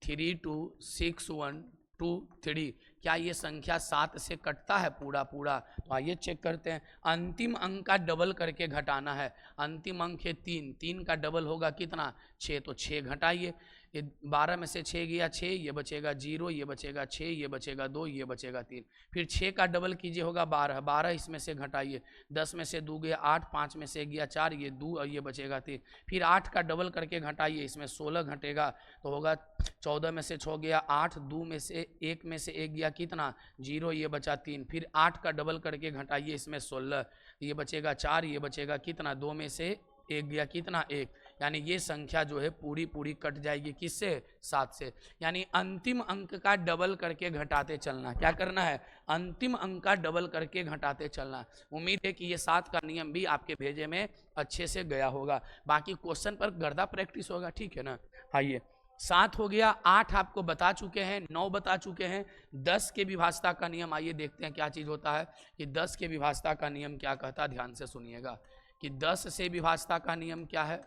3 2 6 1 2 3, क्या ये संख्या 7 से कटता है पूरा पूरा? तो आइए चेक करते हैं। अंतिम अंक का डबल करके घटाना है। अंतिम अंक है 3, 3 का डबल होगा कितना? 6, तो 6 घटाइए। ये 12 में से 6 गया 6, ये बचेगा 0, ये बचेगा 6, ये बचेगा 2, ये बचेगा 3। फिर 6 का डबल कीजिए होगा 12, 12 इसमें से घटाइए। 10 में से 2 गया 8, 5 में से गया 4, ये 2 और ये बचेगा 3। फिर 8 का डबल करके घटाइए, इसमें 16 घटेगा तो होगा 14 में से 6 गया 8, 2 में से 1 में से 1 गया कितना? 0, ये बचा 3। फिर 8 का डबल करके घटाइए, इसमें 16, ये बचेगा 4, ये बचेगा कितना? 2 में से 1 गया कितना? 1। यानी ये संख्या जो है पूरी पूरी कट जाएगी किससे? 7 से। यानी अंतिम अंक का डबल करके घटाते चलना। क्या करना है? अंतिम अंक का डबल करके घटाते चलना। उम्मीद है कि ये 7 का नियम भी आपके भेजे में अच्छे से गया होगा। बाकी क्वेश्चन पर गर्दा प्रैक्टिस होगा, ठीक है ना। आइए 7 हो गया, 8 आपको बता चुके हैं, 9 बता चुके हैं। 10 के विभाजता का नियम, आइए देखते हैं क्या चीज़ होता है कि 10 के विभाजता का नियम क्या कहता है। ध्यान से सुनिएगा कि 10 से विभाजता का नियम क्या है।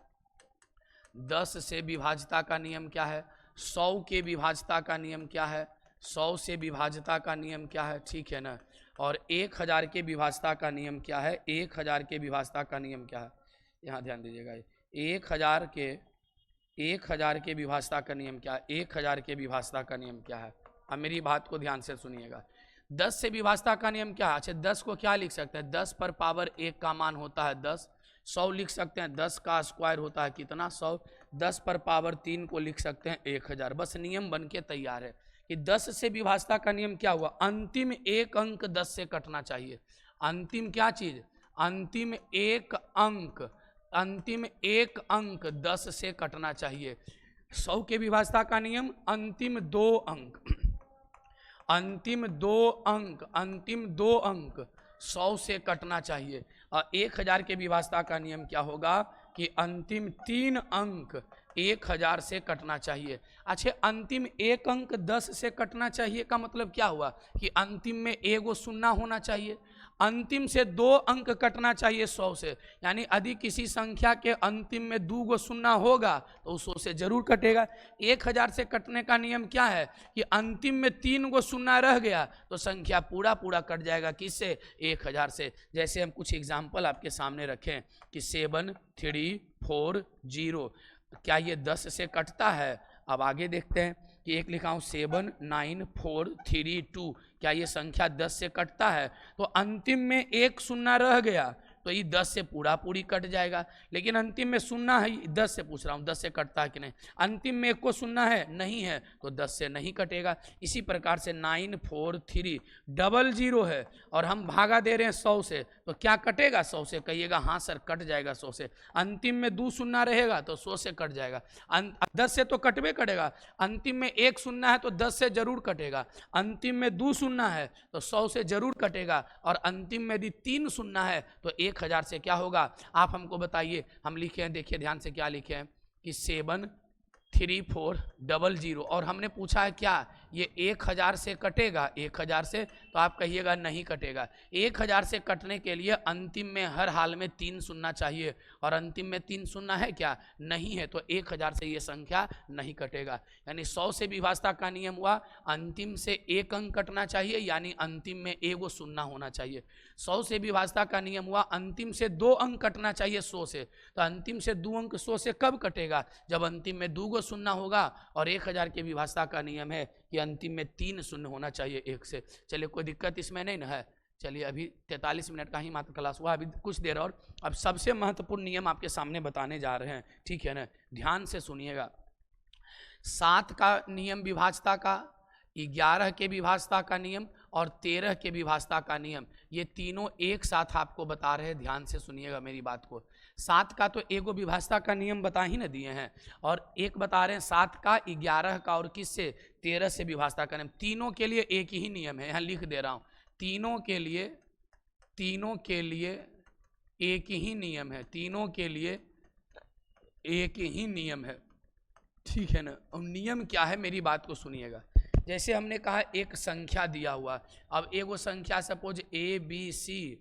10 से विभाजता का नियम क्या है। 100 के विभाजता का नियम क्या है। 100 से विभाजता का नियम क्या है, ठीक है ना। और 1000 के विभाजता का नियम क्या है। 1000 के विभाजता का नियम क्या है, यहाँ ध्यान दीजिएगा। 1000 के विभाजता का नियम क्या है। 1000 के विभाजता का नियम क्या है। अब मेरी बात को ध्यान से सुनिएगा। 10 से विभाजता का नियम क्या है। अच्छा 10 को क्या लिख सकते हैं? 10 पर पावर 1 का मान होता है 10। 100 लिख सकते हैं, 10 का स्क्वायर होता है कितना? 100। 10 पर पावर 3 को लिख सकते हैं 1000। बस नियम बन के तैयार है कि 10 से विभाजता का नियम क्या हुआ। अंतिम एक अंक 10 से कटना चाहिए। अंतिम क्या चीज? अंतिम एक अंक 10 से कटना चाहिए। 100 के विभाजता का नियम अंतिम दो अंक 100 से कटना चाहिए। और 1000 के विभाजता का नियम क्या होगा कि अंतिम 3 अंक 1000 से कटना चाहिए। अच्छा अंतिम एक अंक 10 से कटना चाहिए का मतलब क्या हुआ कि अंतिम में एगो शून्य होना चाहिए। अंतिम से 2 अंक कटना चाहिए 100 से। यानी यदि किसी संख्या के अंतिम में 2 गो शून्य होगा तो 100 से जरूर कटेगा। 1000 से कटने का नियम क्या है कि अंतिम में 3 गो शून्य रह गया तो संख्या पूरा पूरा कट जाएगा किससे? 1000 से। जैसे हम कुछ एग्जाम्पल आपके सामने रखें कि 7, 3, 4, 0, क्या ये 10 से कटता है? अब आगे देखते हैं कि एक लिखा हूँ 7, 9, 4, 3, 2, क्या ये संख्या 10 से कटता है? तो अंतिम में एक शून्य रह गया तो ये 10 से पूरा पूरी कट जाएगा। लेकिन अंतिम में शून्य है, 10 से पूछ रहा हूँ 10 से कटता है कि नहीं। अंतिम में एक को शून्य है, नहीं है, तो 10 से नहीं कटेगा। इसी प्रकार से 9, 4, 3, 0 है और हम भागा दे रहे हैं 100 से, तो क्या कटेगा 100 से? कहिएगा हाँ सर कट जाएगा 100 से। अंतिम में 2 शून्य रहेगा तो 100 से कट जाएगा। 10 से तो कटवे कटेगा। अंतिम में एक शून्य है तो 10 से जरूर कटेगा। अंतिम में 2 शून्य है तो 100 से जरूर कटेगा। और अंतिम में यदि 3 शून्य है तो 1000 से क्या होगा आप हमको बताइए। हम लिखे हैं, देखिए ध्यान से क्या लिखे हैं कि 7, 3, 4, 0, और हमने पूछा है क्या ये 1000 से कटेगा? 1000 से, तो आप कहिएगा नहीं कटेगा। 1000 से कटने के लिए अंतिम में हर हाल में 3 शून्य चाहिए और अंतिम में 3 शून्य है क्या? नहीं है, तो 1000 से ये संख्या नहीं कटेगा। यानी 100 से विभाजता का नियम हुआ अंतिम से एक अंक कटना चाहिए, यानी अंतिम में एगो शून्य होना चाहिए। 100 से विभाजता का नियम हुआ अंतिम से 2 अंक कटना चाहिए 100 से। तो अंतिम से 2 अंक 100 से कब कटेगा? जब अंतिम में 2 गो शून्य होगा। और 1000 के विभाजता का नियम है कि अंतिम में 3 शून्य होना चाहिए 1 से। चलिए कोई दिक्कत इसमें नहीं ना है। चलिए अभी 43 मिनट का ही मात्र क्लास हुआ, अभी कुछ देर और। अब सबसे महत्वपूर्ण नियम आपके सामने बताने जा रहे हैं, ठीक है ना। ध्यान से सुनिएगा। 7 का नियम विभाजता का, 11 के विभाजता का नियम और 13 के विभाजता का नियम, ये तीनों एक साथ आपको बता रहे हैं। ध्यान से सुनिएगा मेरी बात को। 7 का तो एगो विभाजता का नियम बता ही ना दिए हैं, और एक बता रहे हैं 7 का, 11 का और किससे? 13 से विभाजता का नियम। तीनों के लिए एक ही नियम है, यहाँ लिख दे रहा हूँ। तीनों के लिए एक ही नियम है। तीनों के लिए एक ही नियम है, ठीक है ना। और नियम क्या है मेरी बात को सुनिएगा। जैसे हमने कहा एक संख्या दिया हुआ, अब एगो संख्या सपोज ABCDEF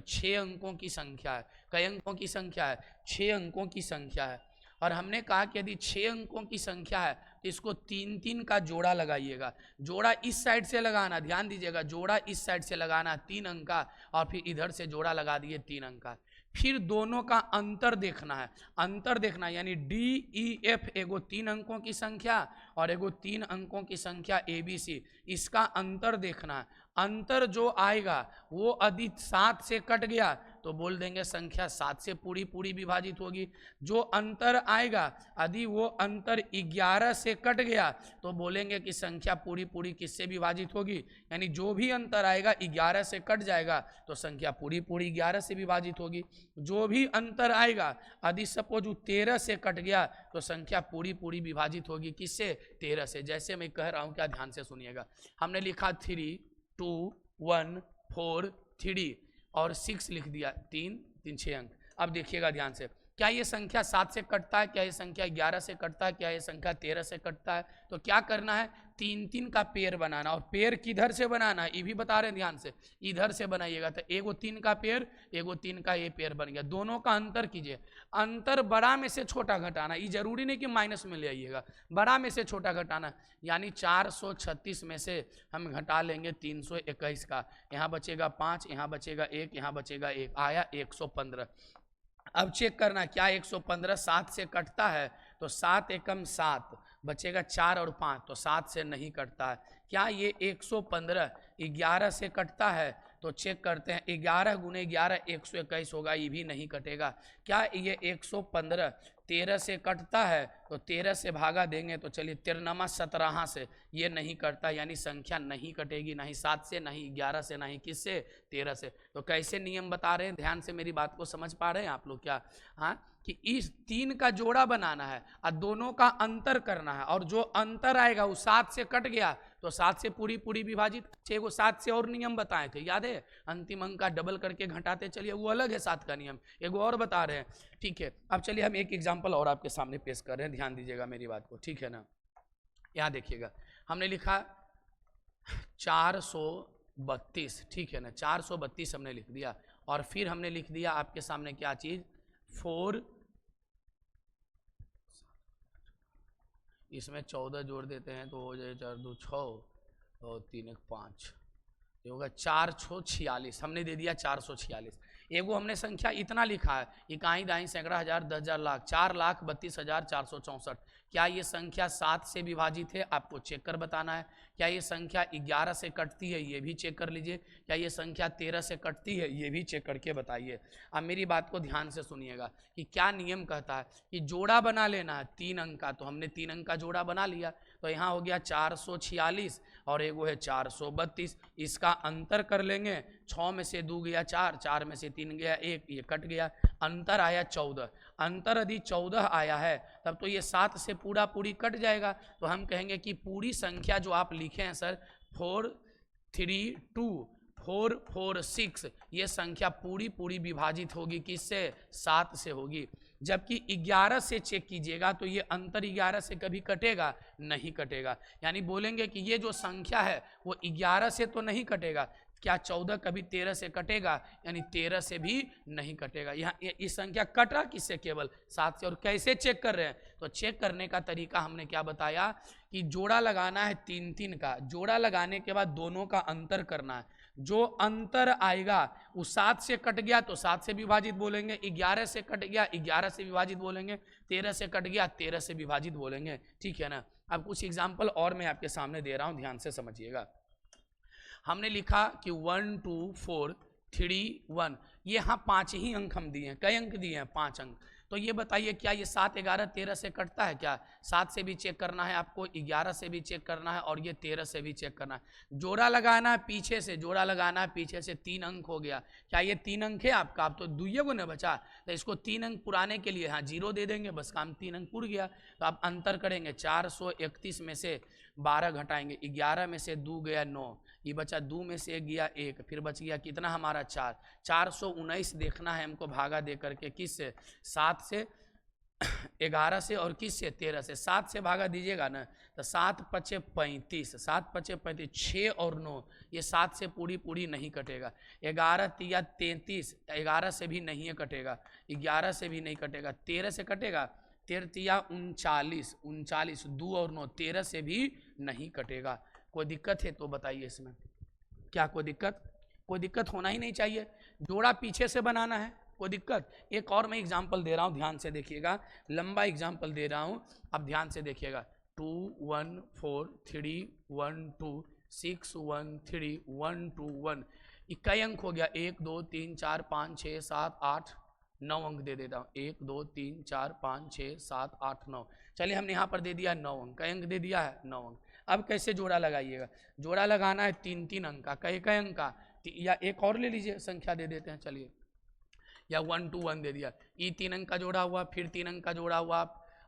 6 अंकों की संख्या है। कई अंकों की संख्या है? 6 अंकों की संख्या है। और हमने कहा कि यदि 6 अंकों की संख्या है तो इसको 3-3 का जोड़ा लगाइएगा। जोड़ा इस साइड से लगाना, ध्यान दीजिएगा, जोड़ा इस साइड से लगाना 3 अंक का, और फिर इधर से जोड़ा लगा दिए 3 अंक का। फिर दोनों का अंतर देखना है, अंतर देखना यानी DEF एगो 3 अंकों की संख्या और एगो 3 अंकों की संख्या ABC, इसका अंतर देखना है। अंतर जो आएगा वो यदि 7 से कट गया तो बोल देंगे संख्या 7 से पूरी पूरी विभाजित होगी। जो अंतर आएगा यदि वो अंतर 11 से कट गया तो बोलेंगे कि संख्या पूरी पूरी किससे विभाजित होगी, यानी जो भी अंतर आएगा 11 से कट जाएगा तो संख्या पूरी पूरी 11 से विभाजित होगी। जो भी अंतर आएगा यदि सपोज 13 से कट गया तो संख्या पूरी पूरी विभाजित होगी किससे, 13 से। जैसे मैं कह रहा हूँ क्या, ध्यान से सुनिएगा। हमने लिखा 3, 2, 1, 4, 3 और 6 लिख दिया, 3, 3, 6 अंक। अब देखिएगा ध्यान से, क्या ये संख्या 7 से कटता है, क्या ये संख्या 11 से कटता है, क्या ये संख्या 13 से कटता है? तो क्या करना है, 3-3 का पेयर बनाना। और पेयर किधर से बनाना है ये भी बता रहे हैं, ध्यान से, इधर से बनाइएगा। तो एगो 3 का पेयर, एगो 3 का ये पेयर बन गया। दोनों का अंतर कीजिए, अंतर बड़ा में से छोटा घटाना। ये जरूरी नहीं कि माइनस में ले आइएगा, बड़ा में से छोटा घटाना। यानी 436 में से हम घटा लेंगे 321 का, यहाँ बचेगा 5, यहाँ बचेगा 1, यहाँ बचेगा 1, आया 115। अब चेक करना क्या 115 7 से कटता है, तो 7 एकम 7 बचेगा 4 और 5, तो 7 से नहीं कटता है। क्या ये 115 11 से कटता है, तो चेक करते हैं, 11 गुने 11 121 होगा, ये भी नहीं कटेगा। क्या ये 115 13 से कटता है, तो 13 से भागा देंगे तो चलिए 13 17 से, ये नहीं कटता, यानी संख्या नहीं कटेगी, नहीं 7 से, नहीं 11 से, नहीं किससे, 13 से। तो कैसे नियम बता रहे हैं, ध्यान से मेरी बात को समझ पा रहे हैं आप लोग क्या? हाँ, कि इस 3 का जोड़ा बनाना है और दोनों का अंतर करना है, और जो अंतर आएगा वो 7 से कट गया तो 7 से पूरी पूरी विभाजित। 6 को 7 से और नियम बताए थे, याद है? अंतिम अंक का डबल करके घटाते चलिए, वो अलग है 7 का नियम, एगो और बता रहे हैं। ठीक है, अब चलिए हम एक एग्जाम्पल और आपके सामने पेश कर रहे हैं, ध्यान दीजिएगा मेरी बात को, ठीक है ना? यहाँ देखिएगा, हमने लिखा 432, ठीक है ना, 432 हमने लिख दिया, और फिर हमने लिख दिया आपके सामने क्या चीज, 4, इसमें 14 जोड़ देते हैं तो हो जाए 4 2 6 और 3 1 5, ये होगा 4 6 46, हमने दे दिया 446। एगो हमने संख्या इतना लिखा है, इकाई दाई सैकड़ा हजार 10,000 लाख, 4,32,464। क्या ये संख्या 7 से विभाजित है, आपको चेक कर बताना है। क्या ये संख्या 11 से कटती है, ये भी चेक कर लीजिए। क्या ये संख्या 13 से कटती है, ये भी चेक करके बताइए। अब मेरी बात को ध्यान से सुनिएगा कि क्या नियम कहता है कि जोड़ा बना लेना है 3 अंक का, तो हमने 3 अंक का जोड़ा बना लिया। तो यहाँ हो गया 446 और एगो है 432, इसका अंतर कर लेंगे। 6 में से 2 गया 4, 4 में से 3 गया 1, ये कट गया, अंतर आया 14। अंतर यदि 14 आया है तब तो ये 7 से पूरा पूरी कट जाएगा। तो हम कहेंगे कि पूरी संख्या जो आप लिखे हैं सर 4 3 2 4 4 6, ये संख्या पूरी पूरी विभाजित होगी किससे, 7 से होगी। जबकि 11 से चेक कीजिएगा तो ये अंतर 11 से कभी कटेगा नहीं कटेगा, यानी बोलेंगे कि ये जो संख्या है वो 11 से तो नहीं कटेगा। क्या 14 कभी 13 से कटेगा, यानी 13 से भी नहीं कटेगा। यहाँ इस संख्या कट रहा किससे, केवल 7 से। और कैसे चेक कर रहे हैं, तो चेक करने का तरीका हमने क्या बताया कि जोड़ा लगाना है 3-3 का, जोड़ा लगाने के बाद दोनों का अंतर करना है। जो अंतर आएगा वो 7 से कट गया तो 7 से विभाजित बोलेंगे, 11 से कट गया 11 से विभाजित बोलेंगे, 13 से कट गया 13 से विभाजित बोलेंगे, ठीक है ना। अब कुछ एग्जाम्पल और मैं आपके सामने दे रहा हूँ, ध्यान से समझिएगा। हमने लिखा कि 1 2 4 3 1, ये यहाँ 5 ही अंक हम दिए हैं। कई अंक दिए हैं, 5 अंक। तो ये बताइए क्या ये 7 11 13 से कटता है क्या? 7 से भी चेक करना है आपको, 11 से भी चेक करना है और ये 13 से भी चेक करना है। जोड़ा लगाना है पीछे से, जोड़ा लगाना है पीछे से। 3 अंक हो गया। क्या ये 3 अंक है आपका? आप तो 2 को न बचा, तो इसको 3 अंक पुराने के लिए हाँ 0 दे देंगे, बस काम 3 अंक पुर गया। तो आप अंतर करेंगे, 431 में से 12 घटाएंगे, 11 में से 2 गया 9, ये बचा 2 में से 1 गया 1, फिर बच गया कितना हमारा 4। 419 देखना है हमको भागा दे करके, किस से? 7 से, 11 से और किस से? 13 से। 7 से भागा दीजिएगा ना तो 7 पचे 35, 7 पचे 35, 6 और 9, ये 7 से पूरी पूरी नहीं कटेगा। 11 तिया 33, 11 से भी नहीं कटेगा, 11 से भी नहीं कटेगा। 13 से कटेगा, 13 39, 39 2 और 9 13 से भी नहीं कटेगा। कोई दिक्कत है तो बताइए इसमें, क्या कोई दिक्कत? कोई दिक्कत होना ही नहीं चाहिए। जोड़ा पीछे से बनाना है, कोई दिक्कत? एक और मैं एग्जाम्पल दे रहा हूँ, ध्यान से देखिएगा, लंबा एग्जाम्पल दे रहा हूँ, अब ध्यान से देखिएगा। 2 1 4 3 1 2 6 1 3 1 2 1, इक्कीस अंक हो गया। 1 2 3 4 5 6 7 8 9 अंक दे देता हूँ। 1 2 3 4 5 6 7 8 9, चलिए हमने यहाँ पर दे दिया 9 अंक। कई अंक दे दिया है? 9 अंक। अब कैसे जोड़ा लगाइएगा? जोड़ा लगाना है 3 3 अंक का, कई अंक का, या एक और ले लीजिए संख्या दे देते हैं, चलिए, या 1 2 1 दे दिया। ये 3 अंक का जोड़ा हुआ, फिर 3 अंक का जोड़ा हुआ,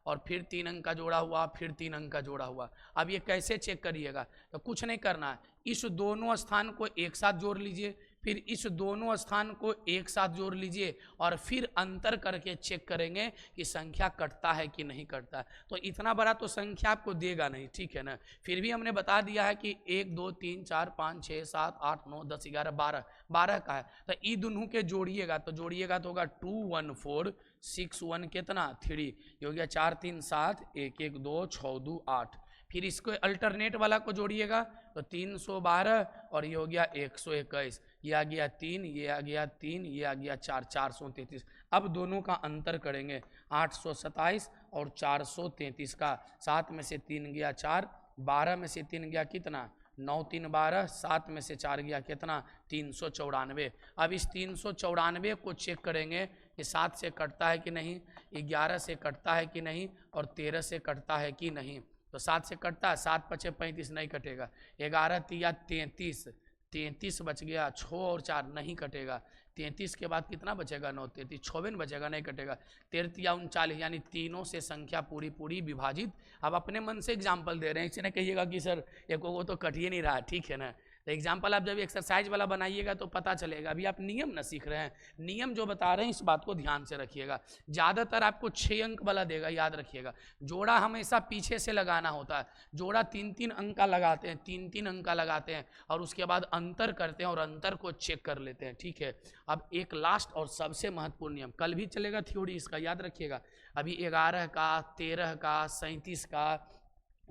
और फिर 3 अंक का जोड़ा हुआ, फिर 3 अंक का जोड़ा हुआ। अब ये कैसे चेक करिएगा? तो कुछ नहीं करना है, इस दोनों स्थान को एक साथ जोड़ लीजिए, फिर इस दोनों स्थान को एक साथ जोड़ लीजिए, और फिर अंतर करके चेक करेंगे कि संख्या कटता है कि नहीं कटता। तो इतना बड़ा तो संख्या आपको देगा नहीं, ठीक है ना। फिर भी हमने बता दिया है कि 1 2 3 4 5 6 7 8 9 10 11 12 12 का है। तो ई दोनों के जोड़िएगा, तो जोड़िएगा तो होगा 2 1 4 6 1 कितना 3, ये हो गया 4 3 7 1 1 2 6 2 8। फिर इसको अल्टरनेट वाला को जोड़िएगा तो 312, और ये हो गया 121, ये आ गया 3, ये आ गया 3, ये आ गया 4, 433। अब दोनों का अंतर करेंगे, 827 और 433 का, 7 में से 3 गया 4, 12 में से 3 गया कितना 9 3 12, 7 में से 4 गया कितना 394। अब इस 394 को चेक करेंगे कि 7 से कटता है कि नहीं, 11 से कटता है कि नहीं, और 13 से कटता है कि नहीं। तो 7 से कटता है, 7 5 35 नहीं कटेगा, 11 3 33, 33 बच गया, 6 और 4 नहीं कटेगा, 33 के बाद कितना बचेगा 9 33, 56 बचेगा, नहीं कटेगा, 13 39, यानी तीनों से संख्या पूरी पूरी विभाजित। अब अपने मन से एग्जाम्पल दे रहे हैं, इसे ना कहिएगा कि सर एक वो तो कट ही नहीं रहा, ठीक है ना। तो एग्जाम्पल आप जब एक्सरसाइज वाला बनाइएगा तो पता चलेगा। अभी आप नियम ना सीख रहे हैं, नियम जो बता रहे हैं इस बात को ध्यान से रखिएगा। ज़्यादातर आपको 6 अंक वाला देगा, याद रखिएगा। जोड़ा हमेशा पीछे से लगाना होता है, जोड़ा 3 3 अंक का लगाते हैं, 3 3 अंक का लगाते हैं, और उसके बाद अंतर करते हैं और अंतर को चेक कर लेते हैं, ठीक है। अब एक लास्ट और सबसे महत्वपूर्ण नियम, कल भी चलेगा थ्योरी इसका, याद रखिएगा। अभी 11 का, 13 का, 37 का,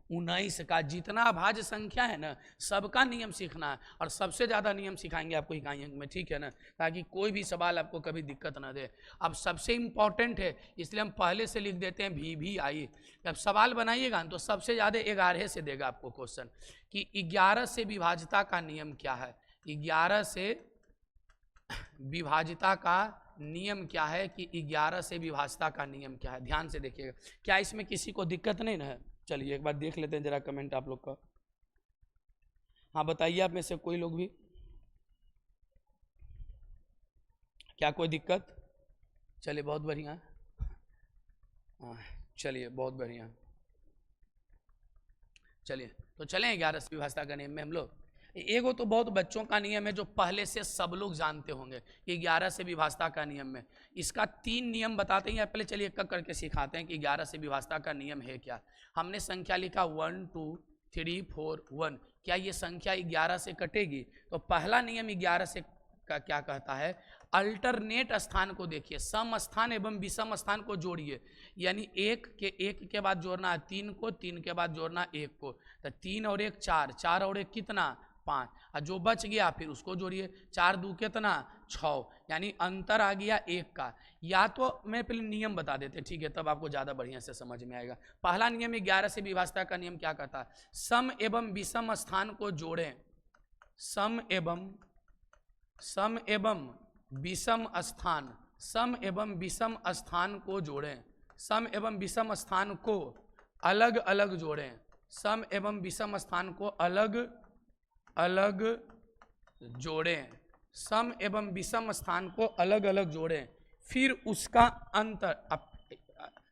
19 का, जितना अभाज्य संख्या है ना सबका नियम सीखना है, और सबसे ज़्यादा नियम सिखाएंगे आपको इकाई अंक में, ठीक है ना, ताकि कोई भी सवाल आपको कभी दिक्कत ना दे। अब सबसे इम्पॉर्टेंट है, इसलिए हम पहले से लिख देते हैं VVI। जब सवाल बनाइएगा तो सबसे ज़्यादा 11 से देगा आपको क्वेश्चन, कि 11 से विभाज्यता का नियम क्या है, 11 से विभाज्यता का नियम क्या है, कि 11 से विभाज्यता का नियम क्या है। ध्यान से देखिएगा, क्या इसमें किसी को दिक्कत नहीं ना है? चलिए एक बार देख लेते हैं जरा कमेंट आप लोग का। हाँ बताइए आप में से कोई लोग भी, क्या कोई दिक्कत? चलिए बहुत बढ़िया, हाँ चलिए बहुत बढ़िया। चलिए तो चलें 11 से विभाज्यता का नियम में हम लोग। एगो तो बहुत बच्चों का नियम है जो पहले से सब लोग जानते होंगे, कि 11 से विभाज्यता का नियम में इसका 3 नियम बताते हैं। पहले चलिए एक करके सिखाते हैं कि 11 से विभाज्यता का नियम है क्या। हमने संख्या लिखा 1 2 3 4 1, क्या ये संख्या 11 से कटेगी? तो पहला नियम 11 से का क्या कहता है, अल्टरनेट स्थान को देखिए, सम स्थान एवं विषम स्थान को जोड़िए, यानी 1 के बाद जोड़ना है 3 को, 3 के बाद जोड़ना 1 को, तो 3 और 1 4, 4 और 1 कितना 5, और जो बच गया फिर उसको जोड़िए, 4 2 कितना 6, यानी अंतर आ गया 1 का। या तो मैं पहले नियम बता देते, ठीक है, तब आपको ज़्यादा बढ़िया से समझ में आएगा। पहला नियम 11 से विभाज्यता का नियम क्या कहता है, सम एवं विषम स्थान को जोड़ें, सम एवं विषम स्थान, सम एवं विषम स्थान को जोड़ें, सम एवं विषम स्थान को अलग अलग जोड़ें, सम एवं विषम स्थान को अलग अलग जोड़ें, सम एवं विषम स्थान को अलग अलग जोड़ें, फिर उसका अंतर,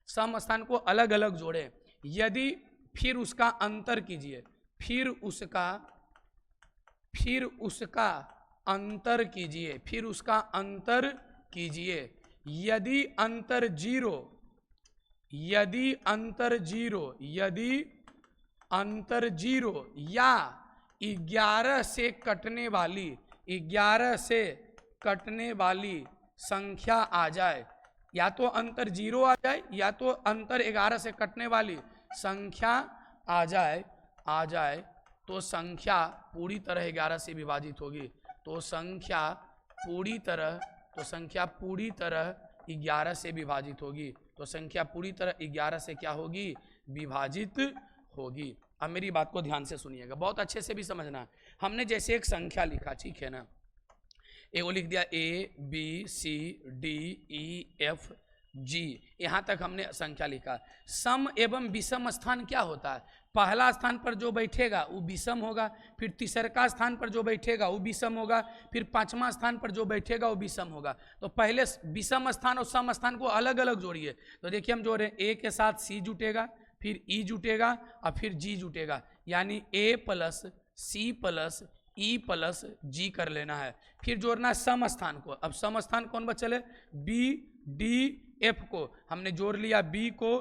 सम स्थान को अलग अलग जोड़ें, यदि फिर उसका अंतर कीजिए, फिर उसका अंतर कीजिए, फिर उसका अंतर कीजिए, यदि अंतर 0, यदि अंतर 0 या 11 से कटने वाली संख्या आ जाए, या तो अंतर 0 आ जाए या तो अंतर 11 से कटने वाली संख्या आ जाए तो संख्या पूरी तरह 11 से विभाजित होगी। तो संख्या पूरी तरह 11 से विभाजित होगी। तो संख्या पूरी तरह 11 से क्या होगी? विभाजित होगी। अब मेरी बात को ध्यान से सुनिएगा, बहुत अच्छे से भी समझना है। हमने जैसे एक संख्या लिखा, ठीक है ना, एगो लिख दिया ABCDEF G, यहाँ तक हमने संख्या लिखा। सम एवं विषम स्थान क्या होता है? पहला स्थान पर जो बैठेगा वो विषम होगा, फिर तीसरा स्थान पर जो बैठेगा वो विषम होगा, फिर पांचवा स्थान पर जो बैठेगा वो विषम होगा। तो पहले विषम स्थान और सम स्थान को अलग अलग जोड़िए। तो देखिए हम जोड़ रहे हैं, A के साथ C जुटेगा, फिर E जुटेगा और फिर G जुटेगा, यानी A plus C plus E plus G कर लेना है। फिर जोड़ना है सम स्थान को। अब सम स्थान कौन बचल है? B D F को हमने जोड़ लिया, B को,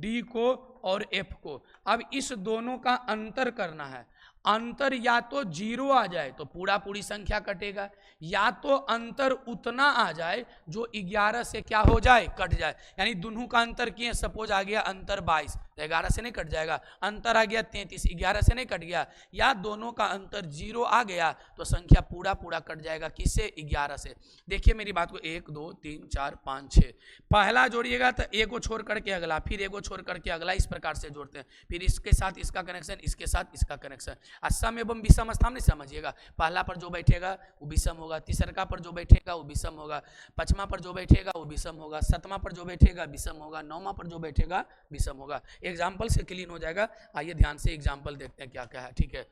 D को और F को। अब इस दोनों का अंतर करना है। अंतर या तो 0 आ जाए तो पूरा पूरी संख्या कटेगा, या तो अंतर उतना आ जाए जो 11 से क्या हो जाए? कट जाए। यानी दोनों का अंतर किए, सपोज आ गया अंतर 22, 11 से नहीं कट जाएगा। अंतर आ गया 33, 11 से नहीं कट गया। या दोनों का अंतर 0 आ गया तो संख्या पूरा पूरा कट जाएगा, किससे? 11 से। देखिए मेरी बात को, 1 2 3 4 5 6, पहला जोड़िएगा तो एक को छोड़ करके अगला, फिर एक को छोड़ करके अगला, इस प्रकार से जोड़ते हैं। फिर इसके साथ इसका कनेक्शन, इसके साथ इसका कनेक्शन। सम एवं विषम स्थान नहीं समझिएगा, पहला पर जो बैठेगा वो विषम होगा, तीसरा पर जो बैठेगा वो विषम होगा, पांचवा पर जो बैठेगा वो विषम होगा, सातवां पर जो बैठेगा विषम होगा, नौवां पर जो बैठेगा विषम होगा। एग्जाम्पल से क्लीन हो जाएगा। आइए ध्यान से एग्जाम्पल देखते हैं क्या क्या है, ठीक है।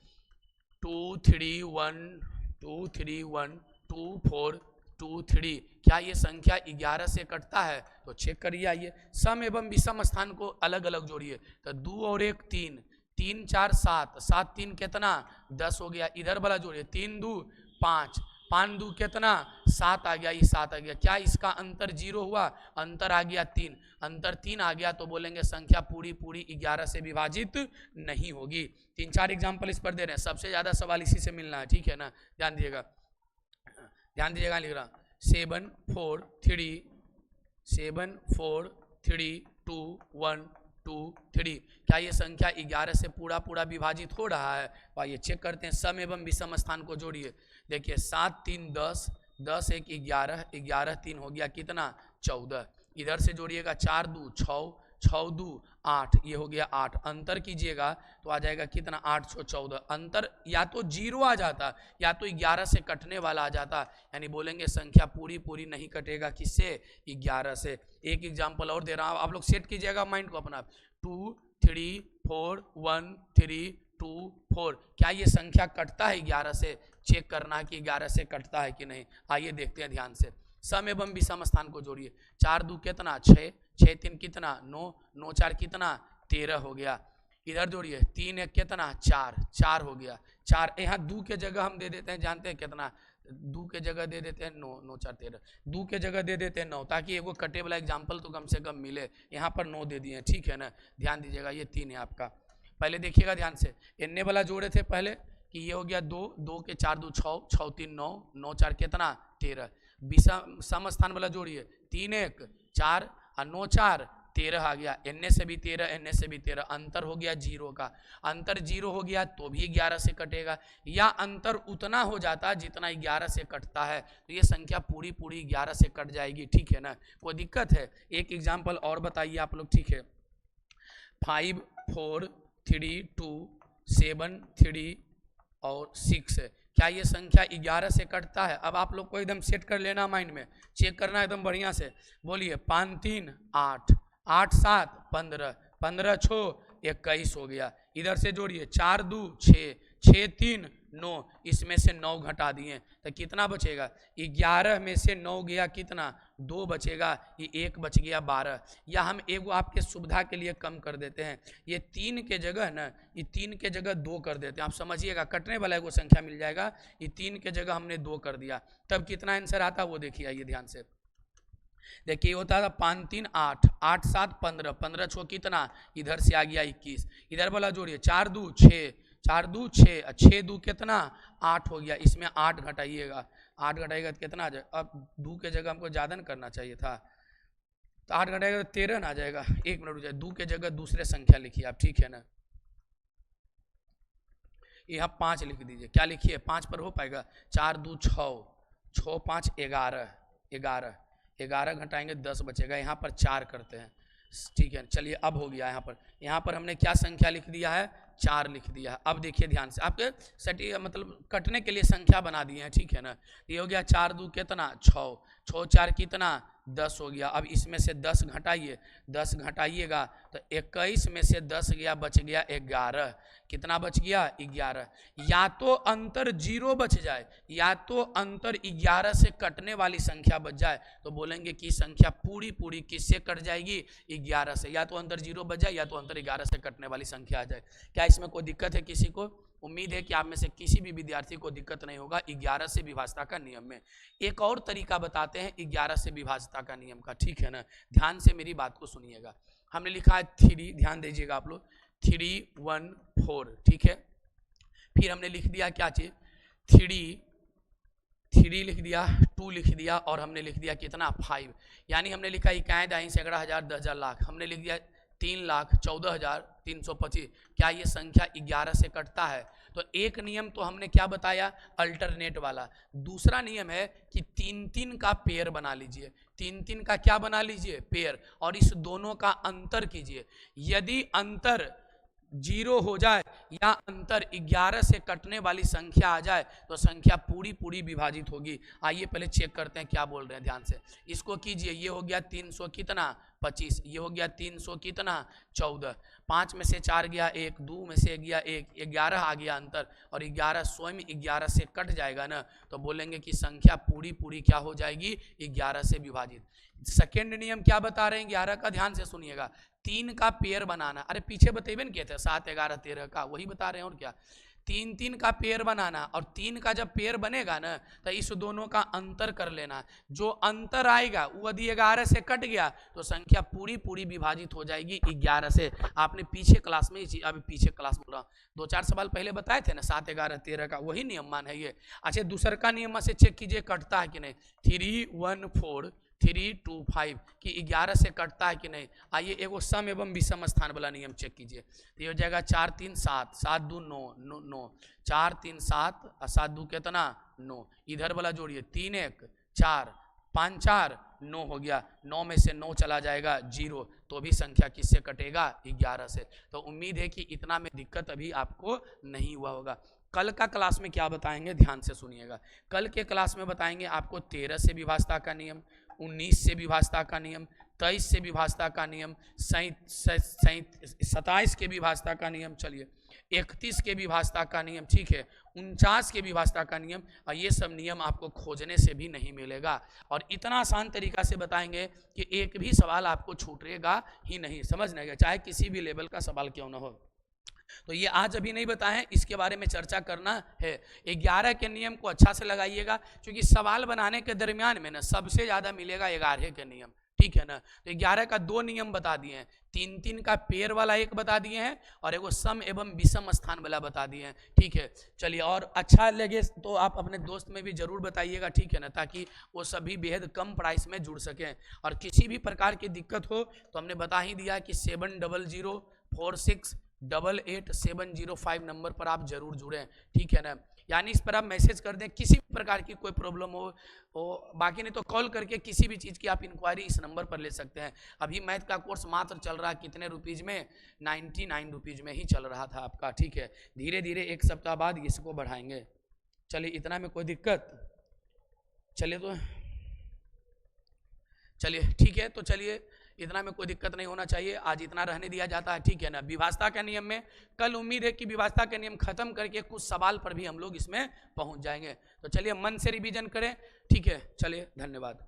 2 3 1 2 3 1 2 4 2 3, क्या ये संख्या 11 से कटता है? तो चेक करिए। आइए सम एवं विषम स्थान को अलग अलग जोड़िए। तो 2 और 1 3, 3 4 7, 7 3 कितना? 10 हो गया। इधर वाला जोड़िए, 3 2 5, 5 2 कितना? 7 आ गया, ये 7 आ गया। क्या इसका अंतर 0 हुआ? अंतर आ गया 3, अंतर 3 आ गया तो बोलेंगे संख्या पूरी पूरी 11 से विभाजित नहीं होगी। 3 4 एग्जाम्पल इस पर दे रहे हैं, सबसे ज्यादा सवाल इसी से मिलना है, ठीक है ना। ध्यान दीजिएगा, ध्यान दीजिएगा, लिख रहा 7 4 3 2 1 2 3, क्या ये संख्या 11 से पूरा पूरा विभाजित हो रहा है? तो आइए चेक करते हैं। सम एवं विषम स्थान को जोड़िए। देखिए 7 3 10, 10 1 11, 11 3 हो गया कितना? 14। इधर से जोड़िएगा, 4 2 6, 6 2 8, ये हो गया 8। अंतर कीजिएगा तो आ जाएगा कितना? 8 6 14। अंतर या तो 0 आ जाता या तो 11 से कटने वाला आ जाता, यानी बोलेंगे संख्या पूरी पूरी नहीं कटेगा, किससे? 11 से। एक एग्जाम्पल और दे रहा हूँ, आप लोग सेट कीजिएगा माइंड को अपना। 2 3 4 1 3 2 4, क्या ये संख्या कटता है 11 से? चेक करना है कि 11 से कटता है कि नहीं। आइए देखते हैं ध्यान से। सम एवं विषम स्थान को जोड़िए। 4 2 कितना? 6, 6 3 कितना? 9, 9 4 कितना? 13 हो गया। इधर जोड़िए, 3 1 कितना? 4, 4 हो गया। 4 यहाँ 2 के जगह हम दे देते हैं, जानते हैं कितना? 2 के जगह दे देते हैं 9, 9 4 13, 2 के जगह दे देते हैं 9, ताकि एगो कटे वाला एग्जाम्पल तो कम से कम मिले। यहाँ पर 9 दे दिए, ठीक है ना। ध्यान दीजिएगा, ये 3 है आपका। पहले देखिएगा ध्यान से, एन्ने वाला जोड़े थे पहले कि ये हो गया 2, 2 के 4 2 6, 6 3 9, 9 4 कितना? 13। विषम स्थान वाला जोड़िए, 3 1 4 और 9 4 13 आ गया। एन्ने से भी 13, एन्ने से भी 13, अंतर हो गया 0 का। अंतर 0 हो गया तो भी 11 से कटेगा, या अंतर उतना हो जाता जितना 11 से कटता है, तो ये संख्या पूरी पूरी 11 से कट जाएगी, ठीक है ना। कोई दिक्कत है? एक एग्जाम्पल और बताइए आप लोग, ठीक है। 5 4 3 2 7 3 और 6, क्या ये संख्या 11 से कटता है? अब आप लोग को एकदम सेट कर लेना माइंड में, चेक करना एकदम बढ़िया से। बोलिए 5 3 8, 8 7 15, 15 6 21 हो गया। इधर से जोड़िए, 4 2 6, 6 3 9, इसमें से 9 घटा दिए तो कितना बचेगा? 11 में से 9 गया कितना? 2 बचेगा, ये 1 बच गया 12। या हम एगो आपके सुविधा के लिए कम कर देते हैं, ये 3 के जगह ना, ये 3 के जगह 2 कर देते हैं। आप समझिएगा, कटने वाला एगो संख्या मिल जाएगा, ये 3 के जगह हमने 2 कर दिया, तब कितना आंसर आता वो देखिए। आइए ध्यान से देखिए, होता था 5 3 8, 8 7 15, 15 6 कितना? इधर से आ गया 21। इधर वाला जोड़िए, 4 2 6, 4 2 6, 6 2 कितना? 8 हो गया। इसमें 8 घटाइएगा, 8 घटाइएगा तो कितना आ जाए? अब 2 के जगह हमको ज़्यादा करना चाहिए था, तो 8 घटाएगा तो 13 ना आ जाएगा। 1 मिनट रुक जाए, 2 के जगह दूसरे संख्या लिखिए आप, ठीक है ना। यहाँ 5 लिख दीजिए, क्या लिखिए 5 पर हो पाएगा, 4 2 6, 6 5 11, 11 11 घटाएंगे 10 बचेगा, यहाँ पर 4 करते हैं, ठीक है। चलिए अब हो गया, यहाँ पर हमने क्या संख्या लिख दिया है, 4 लिख दिया है। अब देखिए ध्यान से, आपके सटी मतलब कटने के लिए संख्या बना दिए हैं, ठीक है ना। ये हो गया 4 2 कितना 6, 6 4 कितना 10 हो गया। अब इसमें से 10 घटाइए, 10 घटाइएगा तो 21 में से 10 गया, बच गया 11, कितना बच गया 11। या तो अंतर 0 बच जाए, या तो अंतर 11 से कटने वाली संख्या बच जाए, तो बोलेंगे कि संख्या पूरी पूरी किससे कट जाएगी, 11 से। या तो अंतर 0 बच जाए, या तो अंतर 11 से कटने वाली संख्या आ जाए। क्या इसमें कोई दिक्कत है किसी को? उम्मीद है कि आप में से किसी भी विद्यार्थी को दिक्कत नहीं होगा 11 से विभाजता का नियम में। एक और तरीका बताते हैं 11 से विभाजता का नियम का, ठीक है ना। ध्यान से मेरी बात को सुनिएगा। हमने लिखा है 3, ध्यान दीजिएगा आप लोग, 3 1 4, ठीक है। फिर हमने लिख दिया क्या चीज, 3 लिख दिया, 2 लिख दिया, और हमने लिख दिया कितना 5। यानी हमने लिखा इकाई दाई सैकड़ा हजार 10,000 लाख, हमने लिख दिया 3,14,325। क्या ये संख्या 11 से कटता है? तो एक नियम तो हमने क्या बताया, अल्टरनेट वाला। दूसरा नियम है कि 3-3 का पेयर बना लीजिए, 3-3 का क्या बना लीजिए, पेयर, और इस दोनों का अंतर कीजिए। यदि अंतर 0 हो जाए या अंतर 11 से कटने वाली संख्या आ जाए तो संख्या पूरी पूरी विभाजित होगी। आइए पहले चेक करते हैं क्या बोल रहे हैं, ध्यान से इसको कीजिए। ये हो गया 300 कितना 25, ये हो गया 300 कितना 14, 5 में से 4 गया 1, 2 में से गया 1, 11 आ गया अंतर, और 11 स्वयं 11 से कट जाएगा ना, तो बोलेंगे कि संख्या पूरी पूरी क्या हो जाएगी, 11 से विभाजित। सेकेंड नियम क्या बता रहे हैं 11 का, ध्यान से सुनिएगा। 3 का पेयर बनाना, अरे पीछे बतेबे न कहते हैं 7 11 13 का, वही बता रहे हैं और क्या। 3-3 का पेयर बनाना, और 3 का जब पेयर बनेगा ना तो इस दोनों का अंतर कर लेना। जो अंतर आएगा वो यदि 11 से कट गया तो संख्या पूरी पूरी विभाजित हो जाएगी 11 से। आपने पीछे क्लास में, अभी पीछे क्लास बोल रहा हूँ, 2-4 सवाल पहले बताए थे ना 7 11 13 का, वही नियम मान है ये। अच्छा दूसर का नियम से चेक कीजिए कटता है कि नहीं। 3 1 4 3 2 5 कि 11 से कटता है कि नहीं। आइए एगो सम एवं विषम स्थान वाला नियम चेक कीजिए। तो ये हो जाएगा 4 3 7, 7 2 9 9 9, 4 3 7 और 7 2 कितना 9। इधर वाला जोड़िए 3 1 4, 5 4 9 हो गया, 9 में से 9 चला जाएगा 0, तो भी संख्या किससे कटेगा 11 से। तो उम्मीद है कि इतना में दिक्कत अभी आपको नहीं हुआ होगा। कल का क्लास में क्या बताएंगे, ध्यान से सुनिएगा। कल के क्लास में बताएंगे आपको 13 से विभाजता का नियम, 19 से विभाजता का नियम, 23 से विभाजता का नियम, 27 के विभाजता का नियम, चलिए 31 के विभाजता का नियम, ठीक है, 49 के विभाजता का नियम। और ये सब नियम आपको खोजने से भी नहीं मिलेगा, और इतना आसान तरीका से बताएंगे कि एक भी सवाल आपको छूटेगा ही नहीं, समझ नहीं, चाहे किसी भी लेवल का सवाल क्यों ना हो। तो ये आज अभी नहीं बताएं, इसके बारे में चर्चा करना है। 11 के नियम को अच्छा से लगाइएगा, क्योंकि सवाल बनाने के दरमियान में ना सबसे ज़्यादा मिलेगा 11 के नियम, ठीक है ना। तो 11 का 2 नियम बता दिए हैं, 3-3 का पेयर वाला एक बता दिए हैं, और एगो सम एवं विषम स्थान वाला बता दिए हैं, ठीक है। चलिए, और अच्छा लगे तो आप अपने दोस्त में भी जरूर बताइएगा, ठीक है ना, ताकि वो सभी बेहद कम प्राइस में जुड़ सकें। और किसी भी प्रकार की दिक्कत हो तो हमने बता ही दिया कि 7004688705 नंबर पर आप जरूर जुड़ें, ठीक है ना। यानी इस पर आप मैसेज कर दें किसी भी प्रकार की कोई प्रॉब्लम हो, बाकी नहीं तो कॉल करके किसी भी चीज़ की आप इंक्वायरी इस नंबर पर ले सकते हैं। अभी मैथ का कोर्स मात्र चल रहा है कितने रुपीज़ में, 99 रुपीज़ में ही चल रहा था आपका, ठीक है। धीरे धीरे 1 सप्ताह बाद इसको बढ़ाएंगे। चलिए, इतना में कोई दिक्कत, चलिए ठीक है। तो चलिए, इतना में कोई दिक्कत नहीं होना चाहिए, आज इतना रहने दिया जाता है, ठीक है ना। विभाजता के नियम में कल उम्मीद है कि विभाजता के नियम खत्म करके कुछ सवाल पर भी हम लोग इसमें पहुंच जाएंगे। तो चलिए मन से रिवीजन करें, ठीक है। चलिए, धन्यवाद।